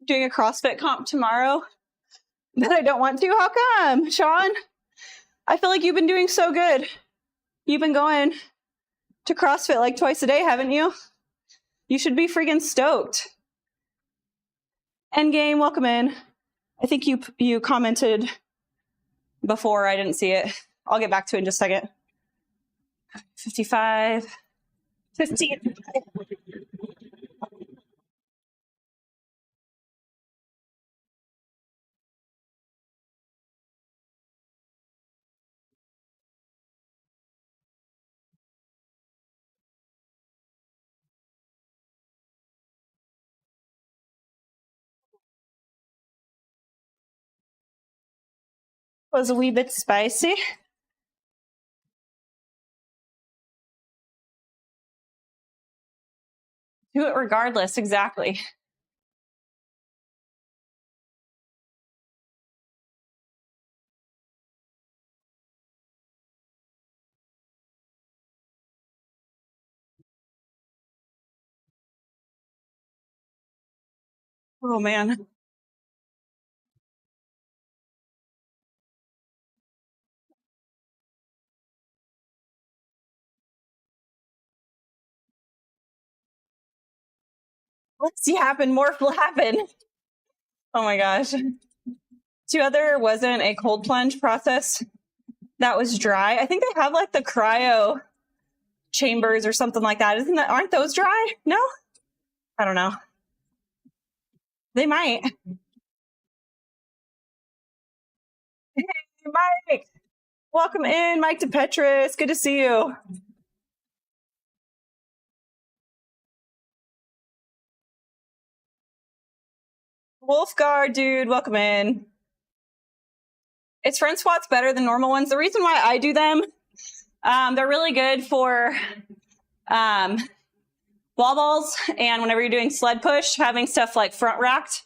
Doing a CrossFit comp tomorrow that I don't want to. How come, Sean? I feel like you've been doing so good. You've been going to CrossFit like twice a day, haven't you? You should be freaking stoked. Endgame, welcome in. I think you commented before. I didn't see it. I'll get back to it in just a second. 55, 50. Was a wee bit spicy. Do it regardless, exactly. Oh man. Let's see happen, more will happen. Oh my gosh. Two other wasn't a cold plunge process that was dry. I think they have like the cryo chambers or something like that. Aren't those dry? No? I don't know. They might. Hey, Mike. Welcome in, Mike DePetris. Good to see you. Wolfgar, dude, welcome in. It's front squats better than normal ones. The reason why I do them, they're really good for wall balls, and whenever you're doing sled push, having stuff like front racked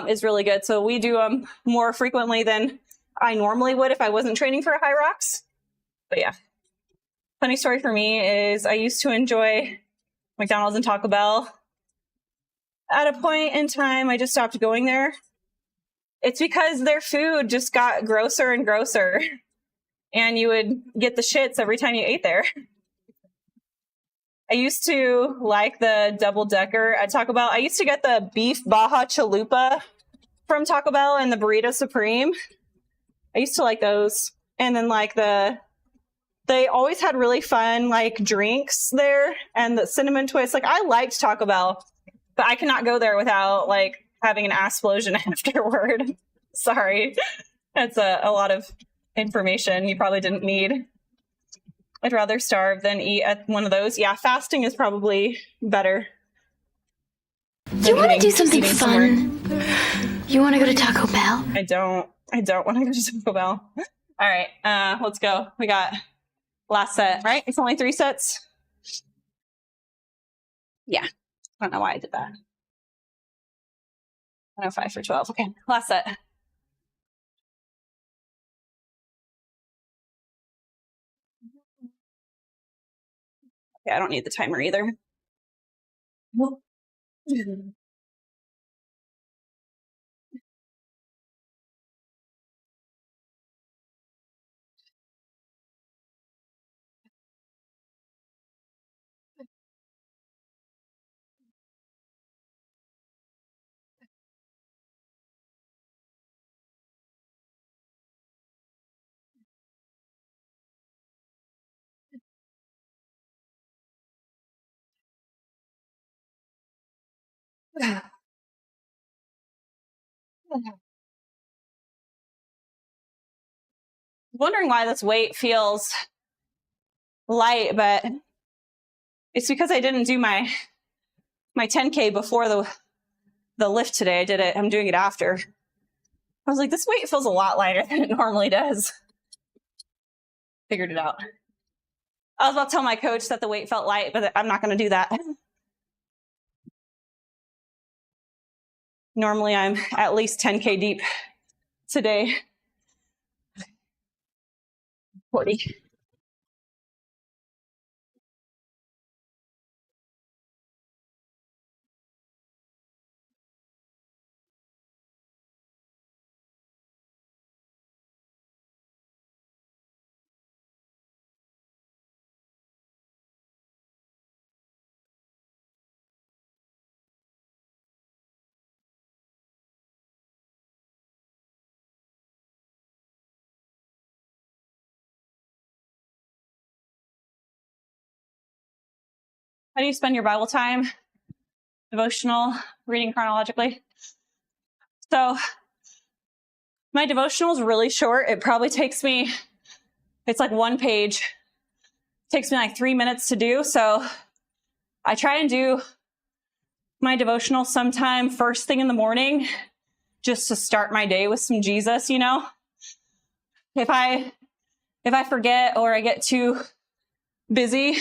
is really good. So we do them more frequently than I normally would if I wasn't training for a HYROX. But yeah. Funny story for me is I used to enjoy McDonald's and Taco Bell. At a point in time, I just stopped going there. It's because their food just got grosser and grosser, and you would get the shits every time you ate there. I used to like the double decker at Taco Bell. I used to get the beef Baja Chalupa from Taco Bell and the Burrito Supreme. I used to like those. And then like they always had really fun like drinks there, and the cinnamon twist. Like I liked Taco Bell, but I cannot go there without like having an explosion afterward. Sorry. That's a lot of information you probably didn't need. I'd rather starve than eat at one of those. Yeah, fasting is probably better. You want to do something fun? You want to go to Taco Bell? I don't want to go to Taco Bell. All right, let's go. We got last set, right? It's only 3 sets. Yeah, I don't know why I did that. 105 for 12. Okay, last set. Okay, I don't need the timer either. Wondering why this weight feels light, but it's because I didn't do my 10K before the lift today. I did it. I'm doing it after. I was like, this weight feels a lot lighter than it normally does. Figured it out. I was about to tell my coach that the weight felt light, but I'm not going to do that. Normally, I'm at least 10K deep today. 40. How do you spend your Bible time? Devotional, reading chronologically. So my devotional is really short. It probably takes me, it's like one page. It takes me like 3 minutes to do. So I try and do my devotional sometime first thing in the morning, just to start my day with some Jesus, you know? If I forget or I get too busy,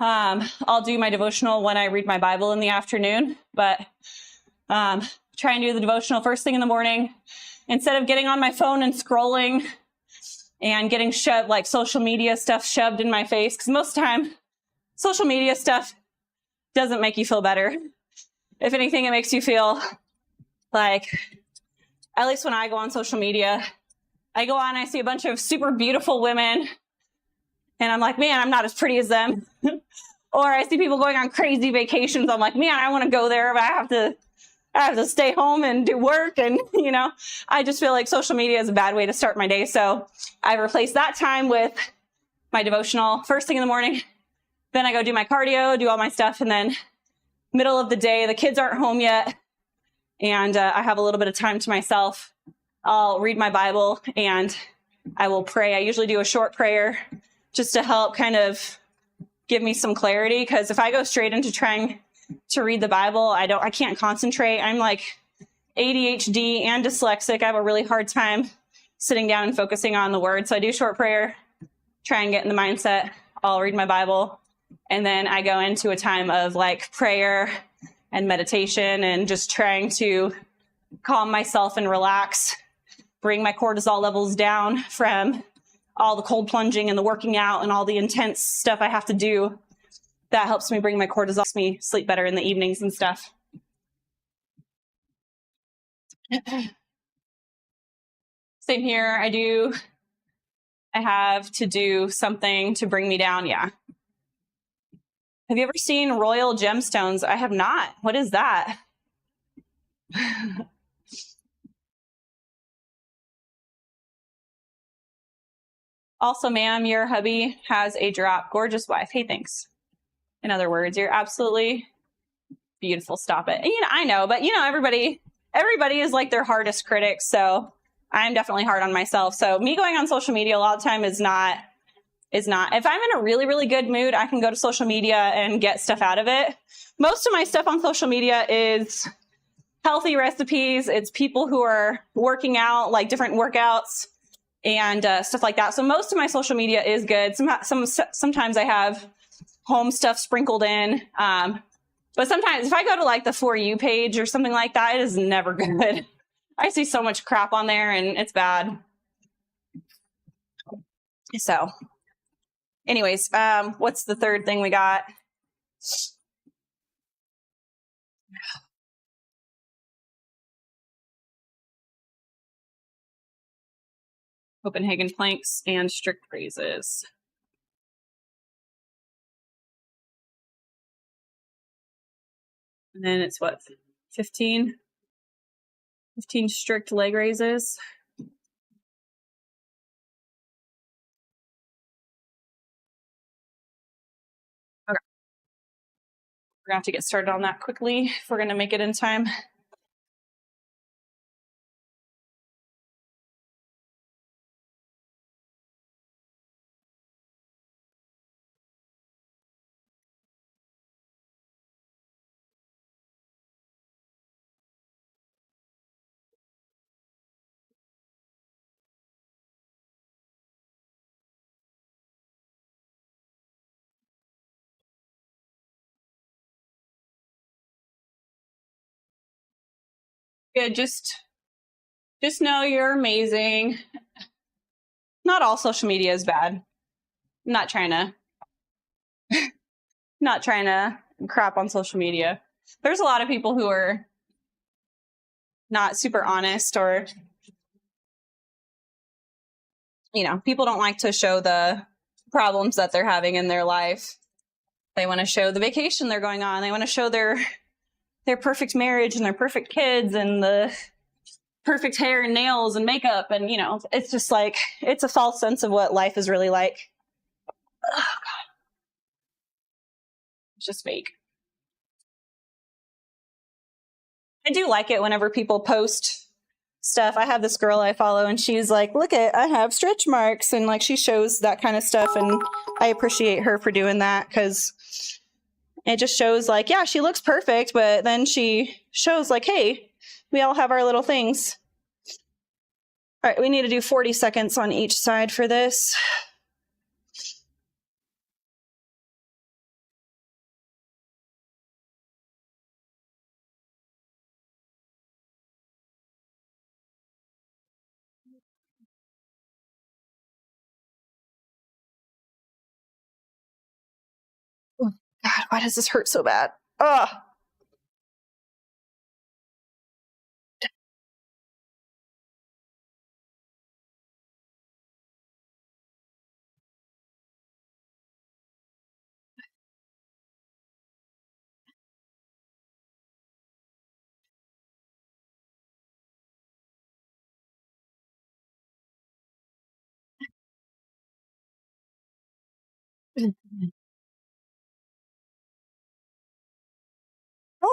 I'll do my devotional when I read my Bible in the afternoon, but try and do the devotional first thing in the morning instead of getting on my phone and scrolling and getting shoved, like social media stuff shoved in my face. Because most of the time, social media stuff doesn't make you feel better. If anything, it makes you feel like, at least when I go on social media, I go on, I see a bunch of super beautiful women, and I'm like, man, I'm not as pretty as them. Or I see people going on crazy vacations. I'm like, man, I want to go there, but I have to stay home and do work. And, you know, I just feel like social media is a bad way to start my day. So I replaced that time with my devotional first thing in the morning. Then I go do my cardio, do all my stuff. And then middle of the day, the kids aren't home yet. And I have a little bit of time to myself. I'll read my Bible and I will pray. I usually do a short prayer just to help kind of give me some clarity. Because if I go straight into trying to read the Bible, I can't concentrate. I'm like ADHD and dyslexic. I have a really hard time sitting down and focusing on the word. So I do short prayer, try and get in the mindset. I'll read my Bible. And then I go into a time of like prayer and meditation and just trying to calm myself and relax, bring my cortisol levels down from all the cold plunging and the working out and all the intense stuff I have to do. That helps me bring my cortisol, helps me sleep better in the evenings and stuff. Same here. I have to do something to bring me down. Yeah. Have you ever seen royal gemstones? I have not. What is that? Also, ma'am, your hubby has a drop. Gorgeous wife. Hey, thanks. In other words, you're absolutely beautiful. Stop it. And, you know, I know, but you know, everybody is like their hardest critic. So I'm definitely hard on myself. So me going on social media a lot of time is not. If I'm in a really, really good mood, I can go to social media and get stuff out of it. Most of my stuff on social media is healthy recipes. It's people who are working out, like different workouts and stuff like that. So most of my social media is good. Sometimes I have home stuff sprinkled in. But sometimes if I go to like the For You page or something like that, it is never good. I see so much crap on there and it's bad. So anyways, what's the third thing we got? Copenhagen planks and strict raises. And then it's what, 15 strict leg raises. Okay. We're gonna have to get started on that quickly if we're gonna make it in time. Good, just know you're amazing. Not all social media is bad. I'm not trying to crap on social media. There's a lot of people who are not super honest, or you know, people don't like to show the problems that they're having in their life. They want to show the vacation they're going on. They want to show their perfect marriage and their perfect kids and the perfect hair and nails and makeup. And, you know, it's just like, it's a false sense of what life is really like. Oh, God. It's just fake. I do like it whenever people post stuff. I have this girl I follow and she's like, look at, I have stretch marks, and like she shows that kind of stuff, and I appreciate her for doing that because it just shows like, yeah, she looks perfect, but then she shows like, hey, we all have our little things. All right, we need to do 40 seconds on each side for this. Oh, God, why does this hurt so bad? Ugh.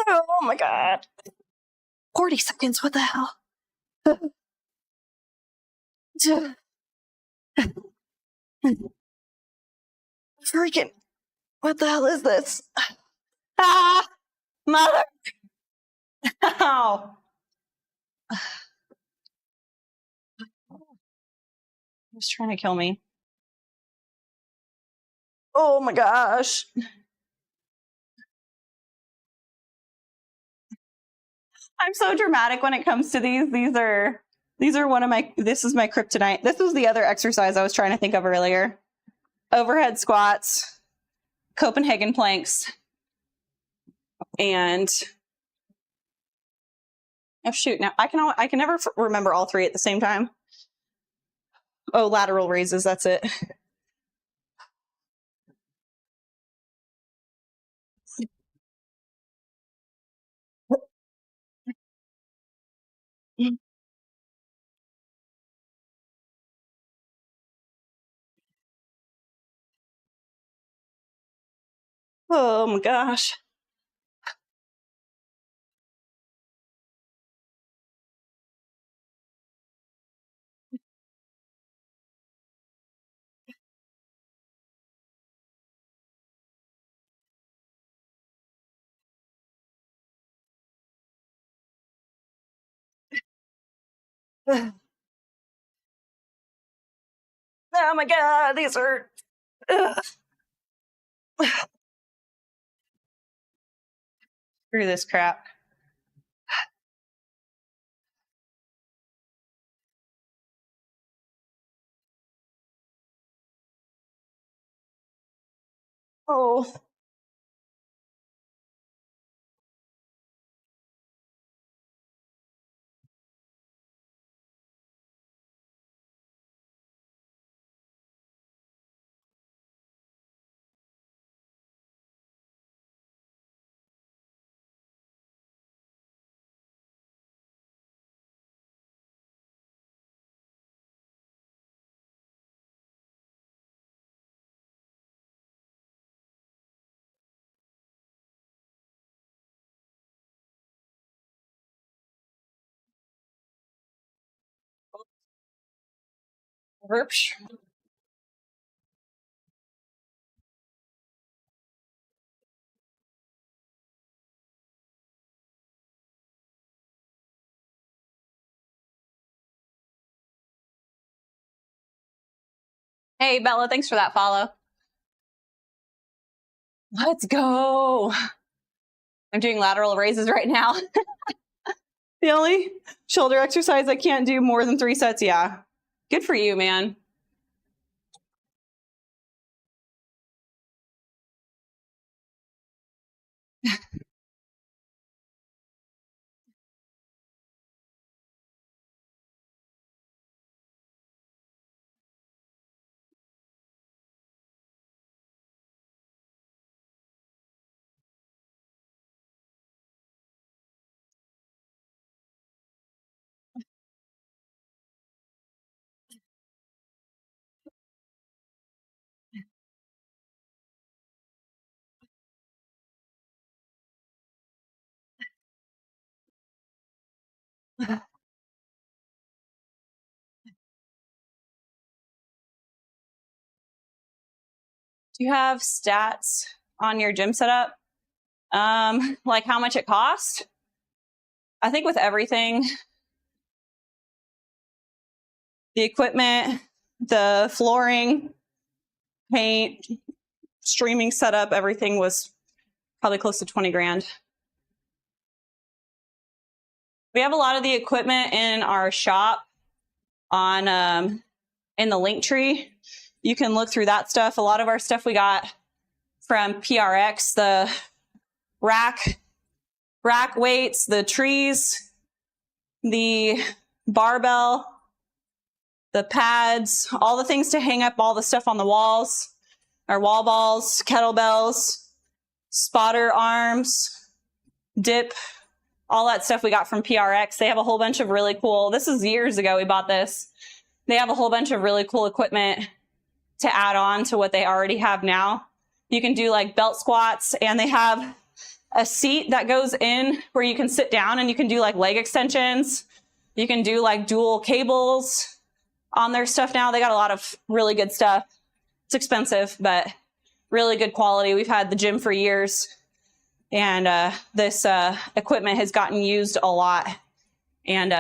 Oh my God. 40 seconds, what the hell? Freaking, what the hell is this? Ah, mother. Ow. He's trying to kill me. Oh my gosh. I'm so dramatic when it comes to these. These are one of my, this is my kryptonite. This was the other exercise I was trying to think of earlier. Overhead squats, Copenhagen planks, and oh shoot, now I can never remember all three at the same time. Oh, lateral raises, that's it. Oh my gosh. Oh my God, these are. Ugh. Screw this crap. Oh. Whoops. Hey, Bella, thanks for that follow. Let's go. I'm doing lateral raises right now. The only shoulder exercise I can't do more than 3 sets. Yeah. Good for you, man. Do you have stats on your gym setup? Like how much it cost? I think with everything, the equipment, the flooring, paint, streaming setup, everything was probably close to 20 grand. We have a lot of the equipment in our shop on in the link tree. You can look through that stuff. A lot of our stuff we got from PRX, the rack weights, the trees, the barbell, the pads, all the things to hang up all the stuff on the walls, our wall balls, kettlebells, spotter arms, dip, all that stuff we got from PRX. They have a whole bunch of really cool, this is years ago we bought this. They have a whole bunch of really cool equipment to add on to what they already have now. You can do like belt squats, and they have a seat that goes in where you can sit down and you can do like leg extensions. You can do like dual cables on their stuff now. They got a lot of really good stuff. It's expensive, but really good quality. We've had the gym for years, and this equipment has gotten used a lot, and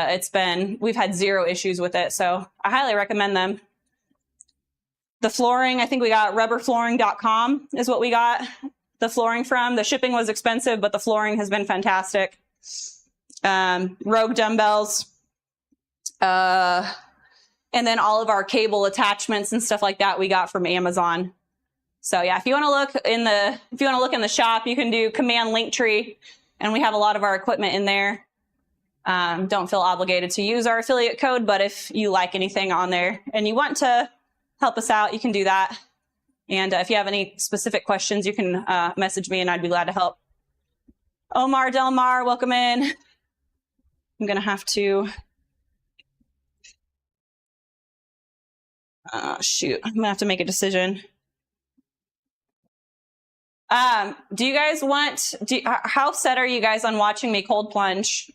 we've had 0 issues with it. So I highly recommend them. The flooring, I think we got rubberflooring.com is what we got the flooring from. The shipping was expensive, but the flooring has been fantastic. Rogue dumbbells, and then all of our cable attachments and stuff like that we got from Amazon. So yeah, if you want to look in the shop, you can do command Linktree, and we have a lot of our equipment in there. Don't feel obligated to use our affiliate code, but if you like anything on there and you want to help us out, you can do that. And if you have any specific questions, you can message me and I'd be glad to help. Omar Delmar, welcome in. I'm going to have to, shoot, I'm going to have to make a decision. Do you guys want, how set are you guys on watching me cold plunge?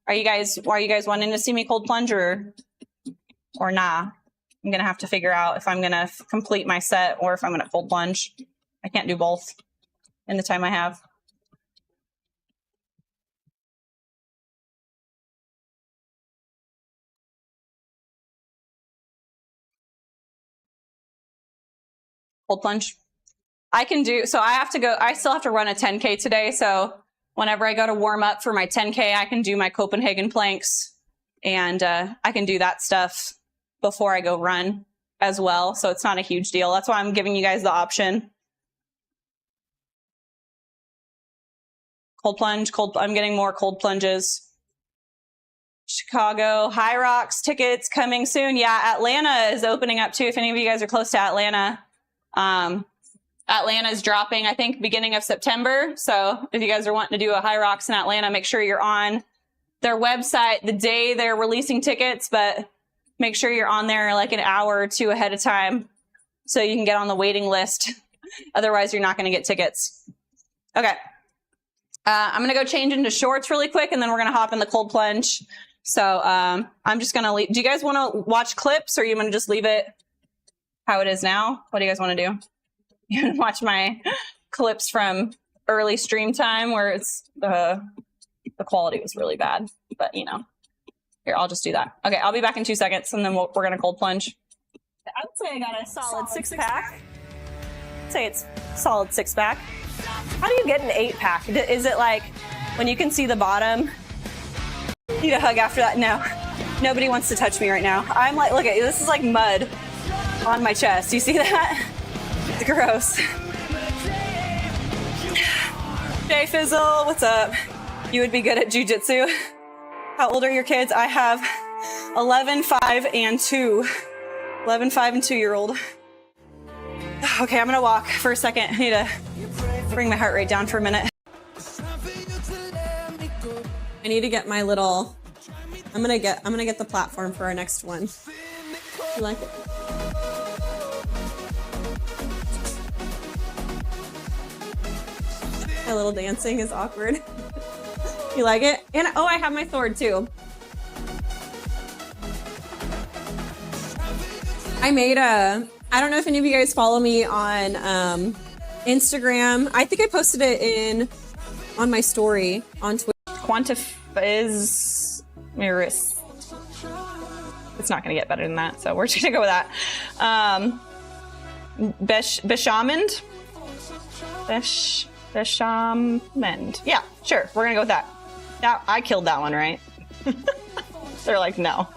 Are you guys wanting to see me cold plunge or nah? I'm going to have to figure out if I'm going to complete my set or if I'm going to cold plunge. I can't do both in the time I have. Cold plunge. I can do, so I still have to run a 10K today. So whenever I go to warm up for my 10K, I can do my Copenhagen planks, and I can do that stuff before I go run as well. So it's not a huge deal. That's why I'm giving you guys the option. Cold plunge, I'm getting more cold plunges. Chicago, HYROX tickets coming soon. Yeah, Atlanta is opening up too. If any of you guys are close to Atlanta, Atlanta is dropping, I think, beginning of September. So if you guys are wanting to do a HYROX in Atlanta, make sure you're on their website the day they're releasing tickets, but make sure you're on there like an hour or two ahead of time so you can get on the waiting list. Otherwise, you're not going to get tickets. Okay. I'm going to go change into shorts really quick, and then we're going to hop in the cold plunge. So I'm just going to leave. Do you guys want to watch clips, or you want to just leave it how it is now? What do you guys want to do? You want to watch my clips from early stream time where it's the quality was really bad, but you know, here, I'll just do that. Okay, I'll be back in 2 seconds, and then we're going to cold plunge. I would say I got a solid six-pack. I'd say it's solid six-pack. How do you get an 8-pack? Is it like when you can see the bottom? You need a hug after that? No. Nobody wants to touch me right now. I'm like, look at this is like mud on my chest. You see that? It's gross. Jay Fizzle, what's up? You would be good at jujitsu. How old are your kids? I have 11, 5, and 2. 11, 5, and 2-year-old. Okay, I'm gonna walk for a second. I need to bring my heart rate down for a minute. I need to get my little. I'm gonna get the platform for our next one. You like it? My little dancing is awkward. You like it? And oh, I have my sword too. I made a. I don't know if any of you guys follow me on Instagram. I think I posted it on my story on Twitter. Quantifiz Miris. It's not going to get better than that, so we're just going to go with that. Bechamend. Bechamend. Yeah, sure. We're going to go with that. Now, I killed that one, right? They're like, no.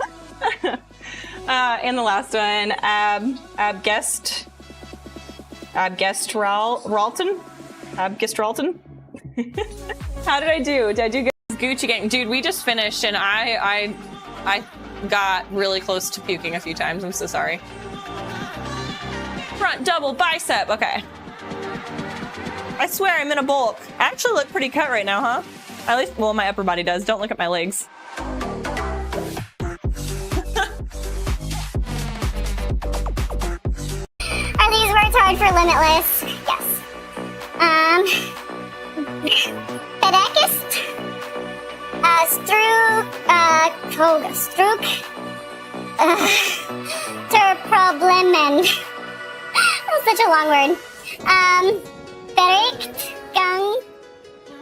And the last one, Abgestralton. How did I do? Did I do good? Gucci gang, dude. We just finished, and I got really close to puking a few times. I'm so sorry. Front double bicep. Okay. I swear I'm in a bulk. I actually look pretty cut right now, huh? At least, well, my upper body does. Don't look at my legs. Are these words hard for Limitless? Yes. Pedekist? Strook? Terproblemen. That's such a long word. Bericht Gang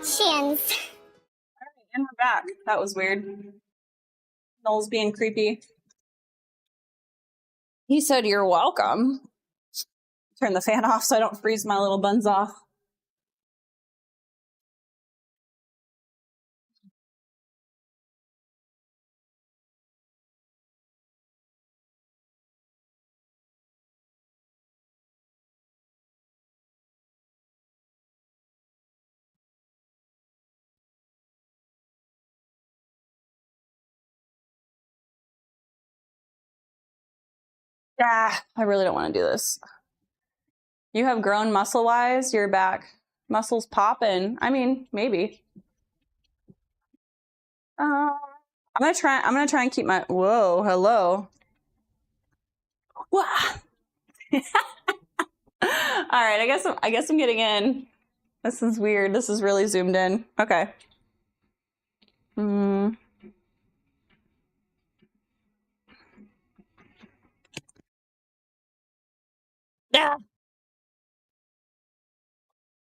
Shiens. Alright, and we're back. That was weird. Noel's being creepy. He said, "You're welcome." Turn the fan off so I don't freeze my little buns off. Ah, I really don't want to do this. You have grown muscle-wise, your back muscles popping. I mean, maybe. I'm gonna try and keep my. Whoa, hello. Wah. All right, I guess I'm getting in. This is weird. This is really zoomed in. Okay. Yeah.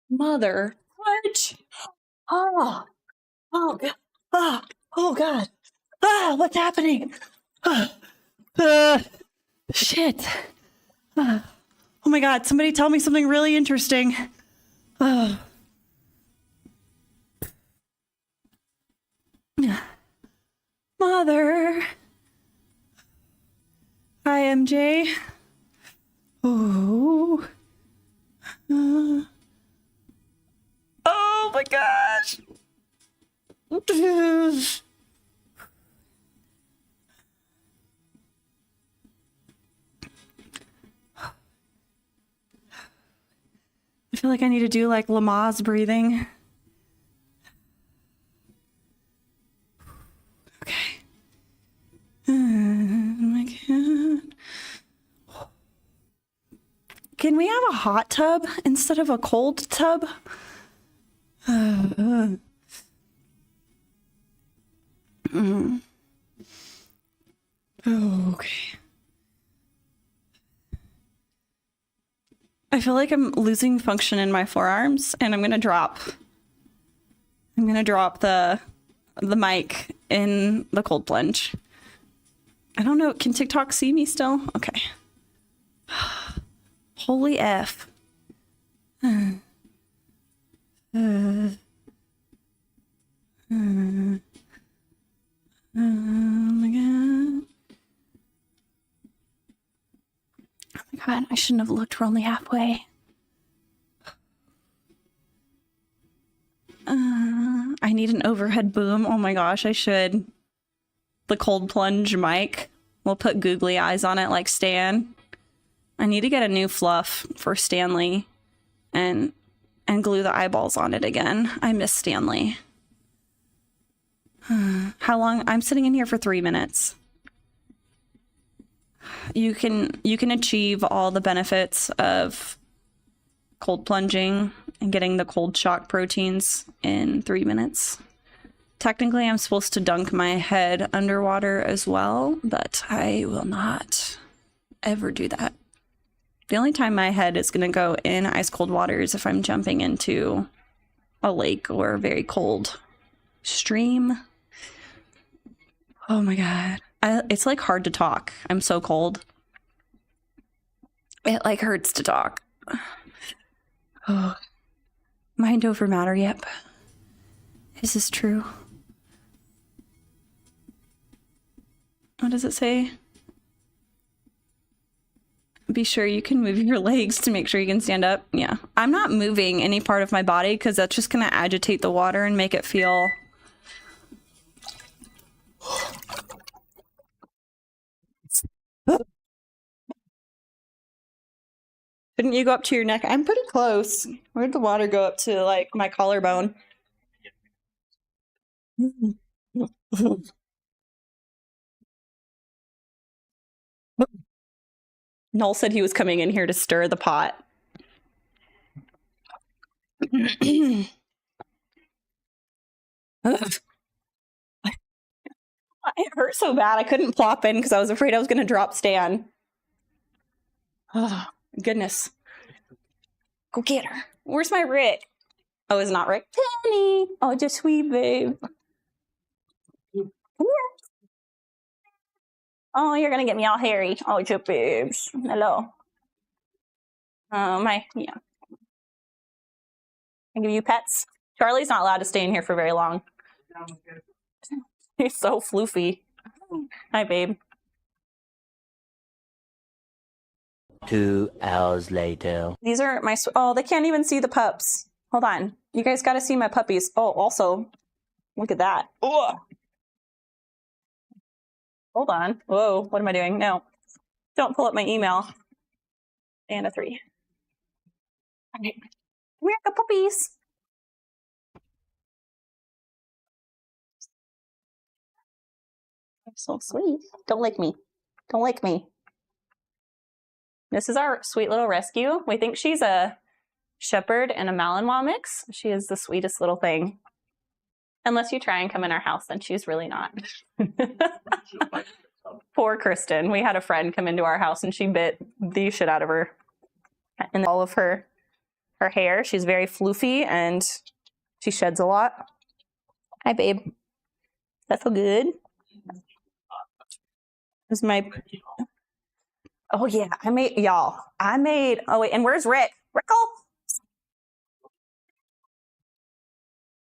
Mother. What? Oh. Oh God. Oh God. What's happening? Shit. Oh my God. Somebody tell me something really interesting. Mother. Hi, MJ. Oh. Oh my gosh. I feel like I need to do like Lamaze breathing. Okay. Oh my God. Can we have a hot tub instead of a cold tub? Okay. I feel like I'm losing function in my forearms, and I'm gonna drop the mic in the cold plunge. I don't know. Can TikTok see me still? Okay. Holy F. Oh my God. Oh my God, I shouldn't have looked. We're only halfway. I need an overhead boom. Oh my gosh, I should. The cold plunge mic. We'll put googly eyes on it like Stan. I need to get a new fluff for Stanley and glue the eyeballs on it again. I miss Stanley. How long? I'm sitting in here for 3 minutes. You can achieve all the benefits of cold plunging and getting the cold shock proteins in 3 minutes. Technically, I'm supposed to dunk my head underwater as well, but I will not ever do that. The only time my head is going to go in ice cold water is if I'm jumping into a lake or a very cold stream. Oh my God. It's like hard to talk. I'm so cold. It like hurts to talk. Oh. Mind over matter, yep. Is this true? What does it say? Be sure you can move your legs to make sure you can stand up. Yeah. I'm not moving any part of my body because that's just going to agitate the water and make it feel... Didn't you go up to your neck? I'm pretty close. Where'd the water go up to, like, my collarbone? Noel said he was coming in here to stir the pot. It hurt so bad I couldn't plop in because I was afraid I was going to drop Stan. Oh, goodness. Go get her. Where's my Rick? Oh, it's not Rick. Penny. Oh, just sweet babe. Come here. Oh, you're going to get me all hairy. Oh, your babes. Hello. Yeah. I give you pets. Charlie's not allowed to stay in here for very long. He's so floofy. Hi, babe. 2 hours later. These are my... Oh, they can't even see the pups. Hold on. You guys got to see my puppies. Oh, also, look at that. Ugh. Hold on. Whoa, what am I doing? No. Don't pull up my email. And a 3. Okay. Come here, the puppies. They're so sweet. Don't lick me. Don't lick me. This is our sweet little rescue. We think she's a shepherd and a Malinois mix. She is the sweetest little thing. Unless you try and come in our house, then she's really not. Poor Kristen. We had a friend come into our house and she bit the shit out of her. And all of her hair. She's very floofy and she sheds a lot. Hi, babe. That feel good? This is my... Oh, yeah. I made... Oh, wait. And where's Rick? Rickle?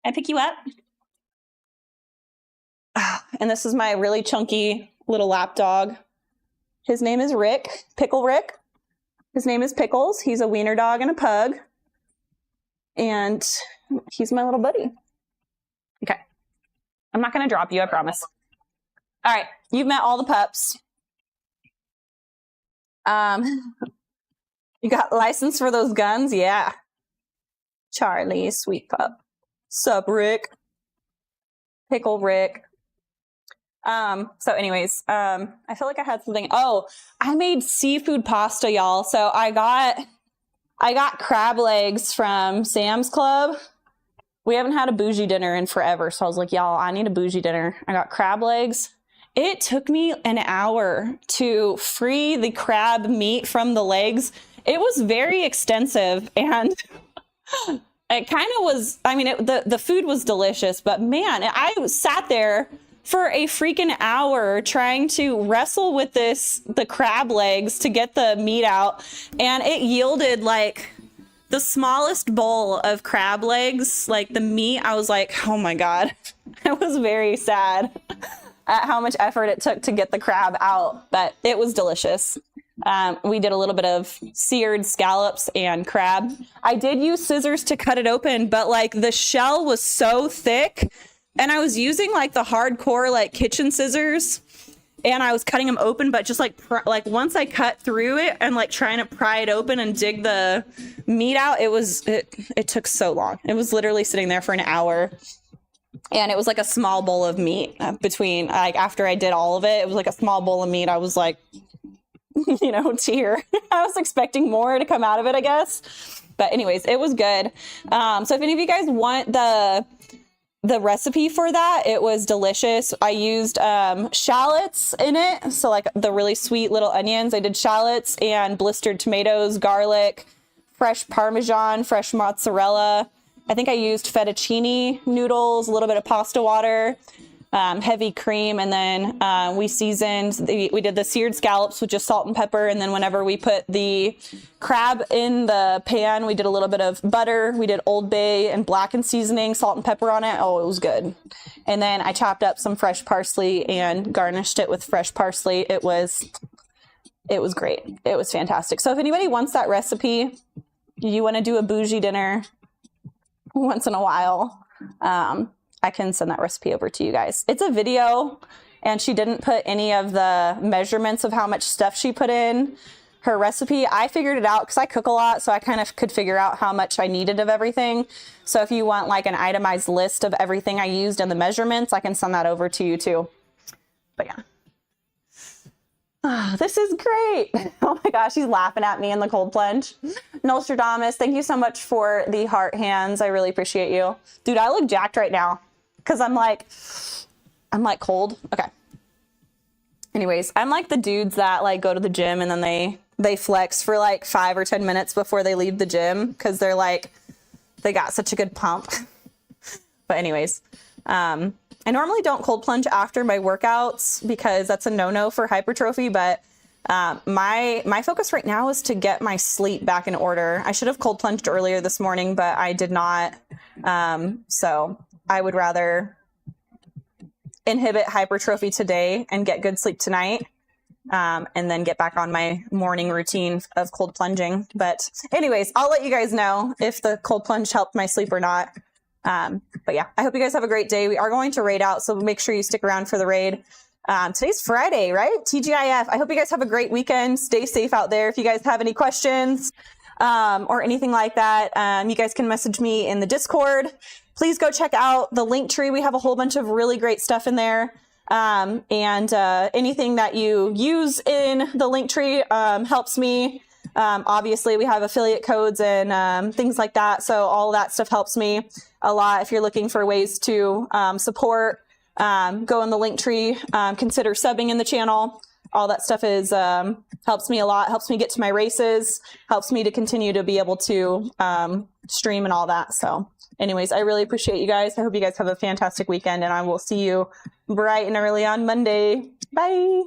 Can I pick you up? And this is my really chunky little lap dog. His name is Rick, Pickle Rick. His name is Pickles. He's a wiener dog and a pug. And he's my little buddy. Okay. I'm not going to drop you, I promise. All right. You've met all the pups. You got license for those guns? Yeah. Charlie, sweet pup. Sup, Rick? Pickle Rick. So anyways, I feel like I had something. Oh, I made seafood pasta, y'all. So I got crab legs from Sam's Club. We haven't had a bougie dinner in forever. So I was like, y'all, I need a bougie dinner. I got crab legs. It took me an hour to free the crab meat from the legs. It was very extensive, and it kind of was, I mean, the food was delicious, but man, I sat there for a freaking hour trying to wrestle with the crab legs to get the meat out. And it yielded like the smallest bowl of crab legs, like the meat. I was like, oh my God, I was very sad at how much effort it took to get the crab out, but it was delicious. We did a little bit of seared scallops and crab. I did use scissors to cut it open, but like the shell was so thick, and I was using like the hardcore like kitchen scissors, and I was cutting them open, but just like once I cut through it and like trying to pry it open and dig the meat out, it took so long. It was literally sitting there for an hour. And it was like a small bowl of meat between, like, after I did all of it, it was like a small bowl of meat. I was like, you know, tear. I was expecting more to come out of it, I guess. But anyways, it was good. So if any of you guys want the recipe for that, it was delicious. I used shallots in it. So like the really sweet little onions. I did shallots and blistered tomatoes, garlic, fresh Parmesan, fresh mozzarella. I think I used fettuccine noodles, a little bit of pasta water, heavy cream, and then we seasoned. We did the seared scallops with just salt and pepper, and then whenever we put the crab in the pan, we did a little bit of butter. We did Old Bay and blackened seasoning, salt and pepper on it. Oh, it was good. And then I chopped up some fresh parsley and garnished it with fresh parsley. It was great. It was fantastic. So if anybody wants that recipe, you want to do a bougie dinner once in a while, I can send that recipe over to you guys. It's a video, and she didn't put any of the measurements of how much stuff she put in her recipe. I figured it out because I cook a lot, so I kind of could figure out how much I needed of everything. So if you want like an itemized list of everything I used and the measurements, I can send that over to you too. But yeah. Oh, this is great. Oh my gosh, she's laughing at me in the cold plunge. Nostradamus, thank you so much for the heart hands. I really appreciate you. Dude, I look jacked right now because I'm like cold. Okay. Anyways, I'm like the dudes that like go to the gym and then they flex for like 5 or 10 minutes before they leave the gym because they're like, they got such a good pump. But anyways, I normally don't cold plunge after my workouts because that's a no-no for hypertrophy, but my focus right now is to get my sleep back in order. I should have cold plunged earlier this morning, but I did not. So I would rather inhibit hypertrophy today and get good sleep tonight, and then get back on my morning routine of cold plunging. But anyways, I'll let you guys know if the cold plunge helped my sleep or not. But yeah, I hope you guys have a great day. We are going to raid out, so make sure you stick around for the raid. Today's Friday, right? TGIF. I hope you guys have a great weekend. Stay safe out there. If you guys have any questions, or anything like that, you guys can message me in the Discord. Please go check out the Linktree. We have a whole bunch of really great stuff in there. And anything that you use in the Linktree, helps me. Obviously we have affiliate codes and things like that. So all that stuff helps me a lot. If you're looking for ways to support, go in the Linktree, consider subbing in the channel. All that stuff is helps me a lot, helps me get to my races, helps me to continue to be able to stream and all that. So anyways, I really appreciate you guys. I hope you guys have a fantastic weekend, and I will see you bright and early on Monday. Bye.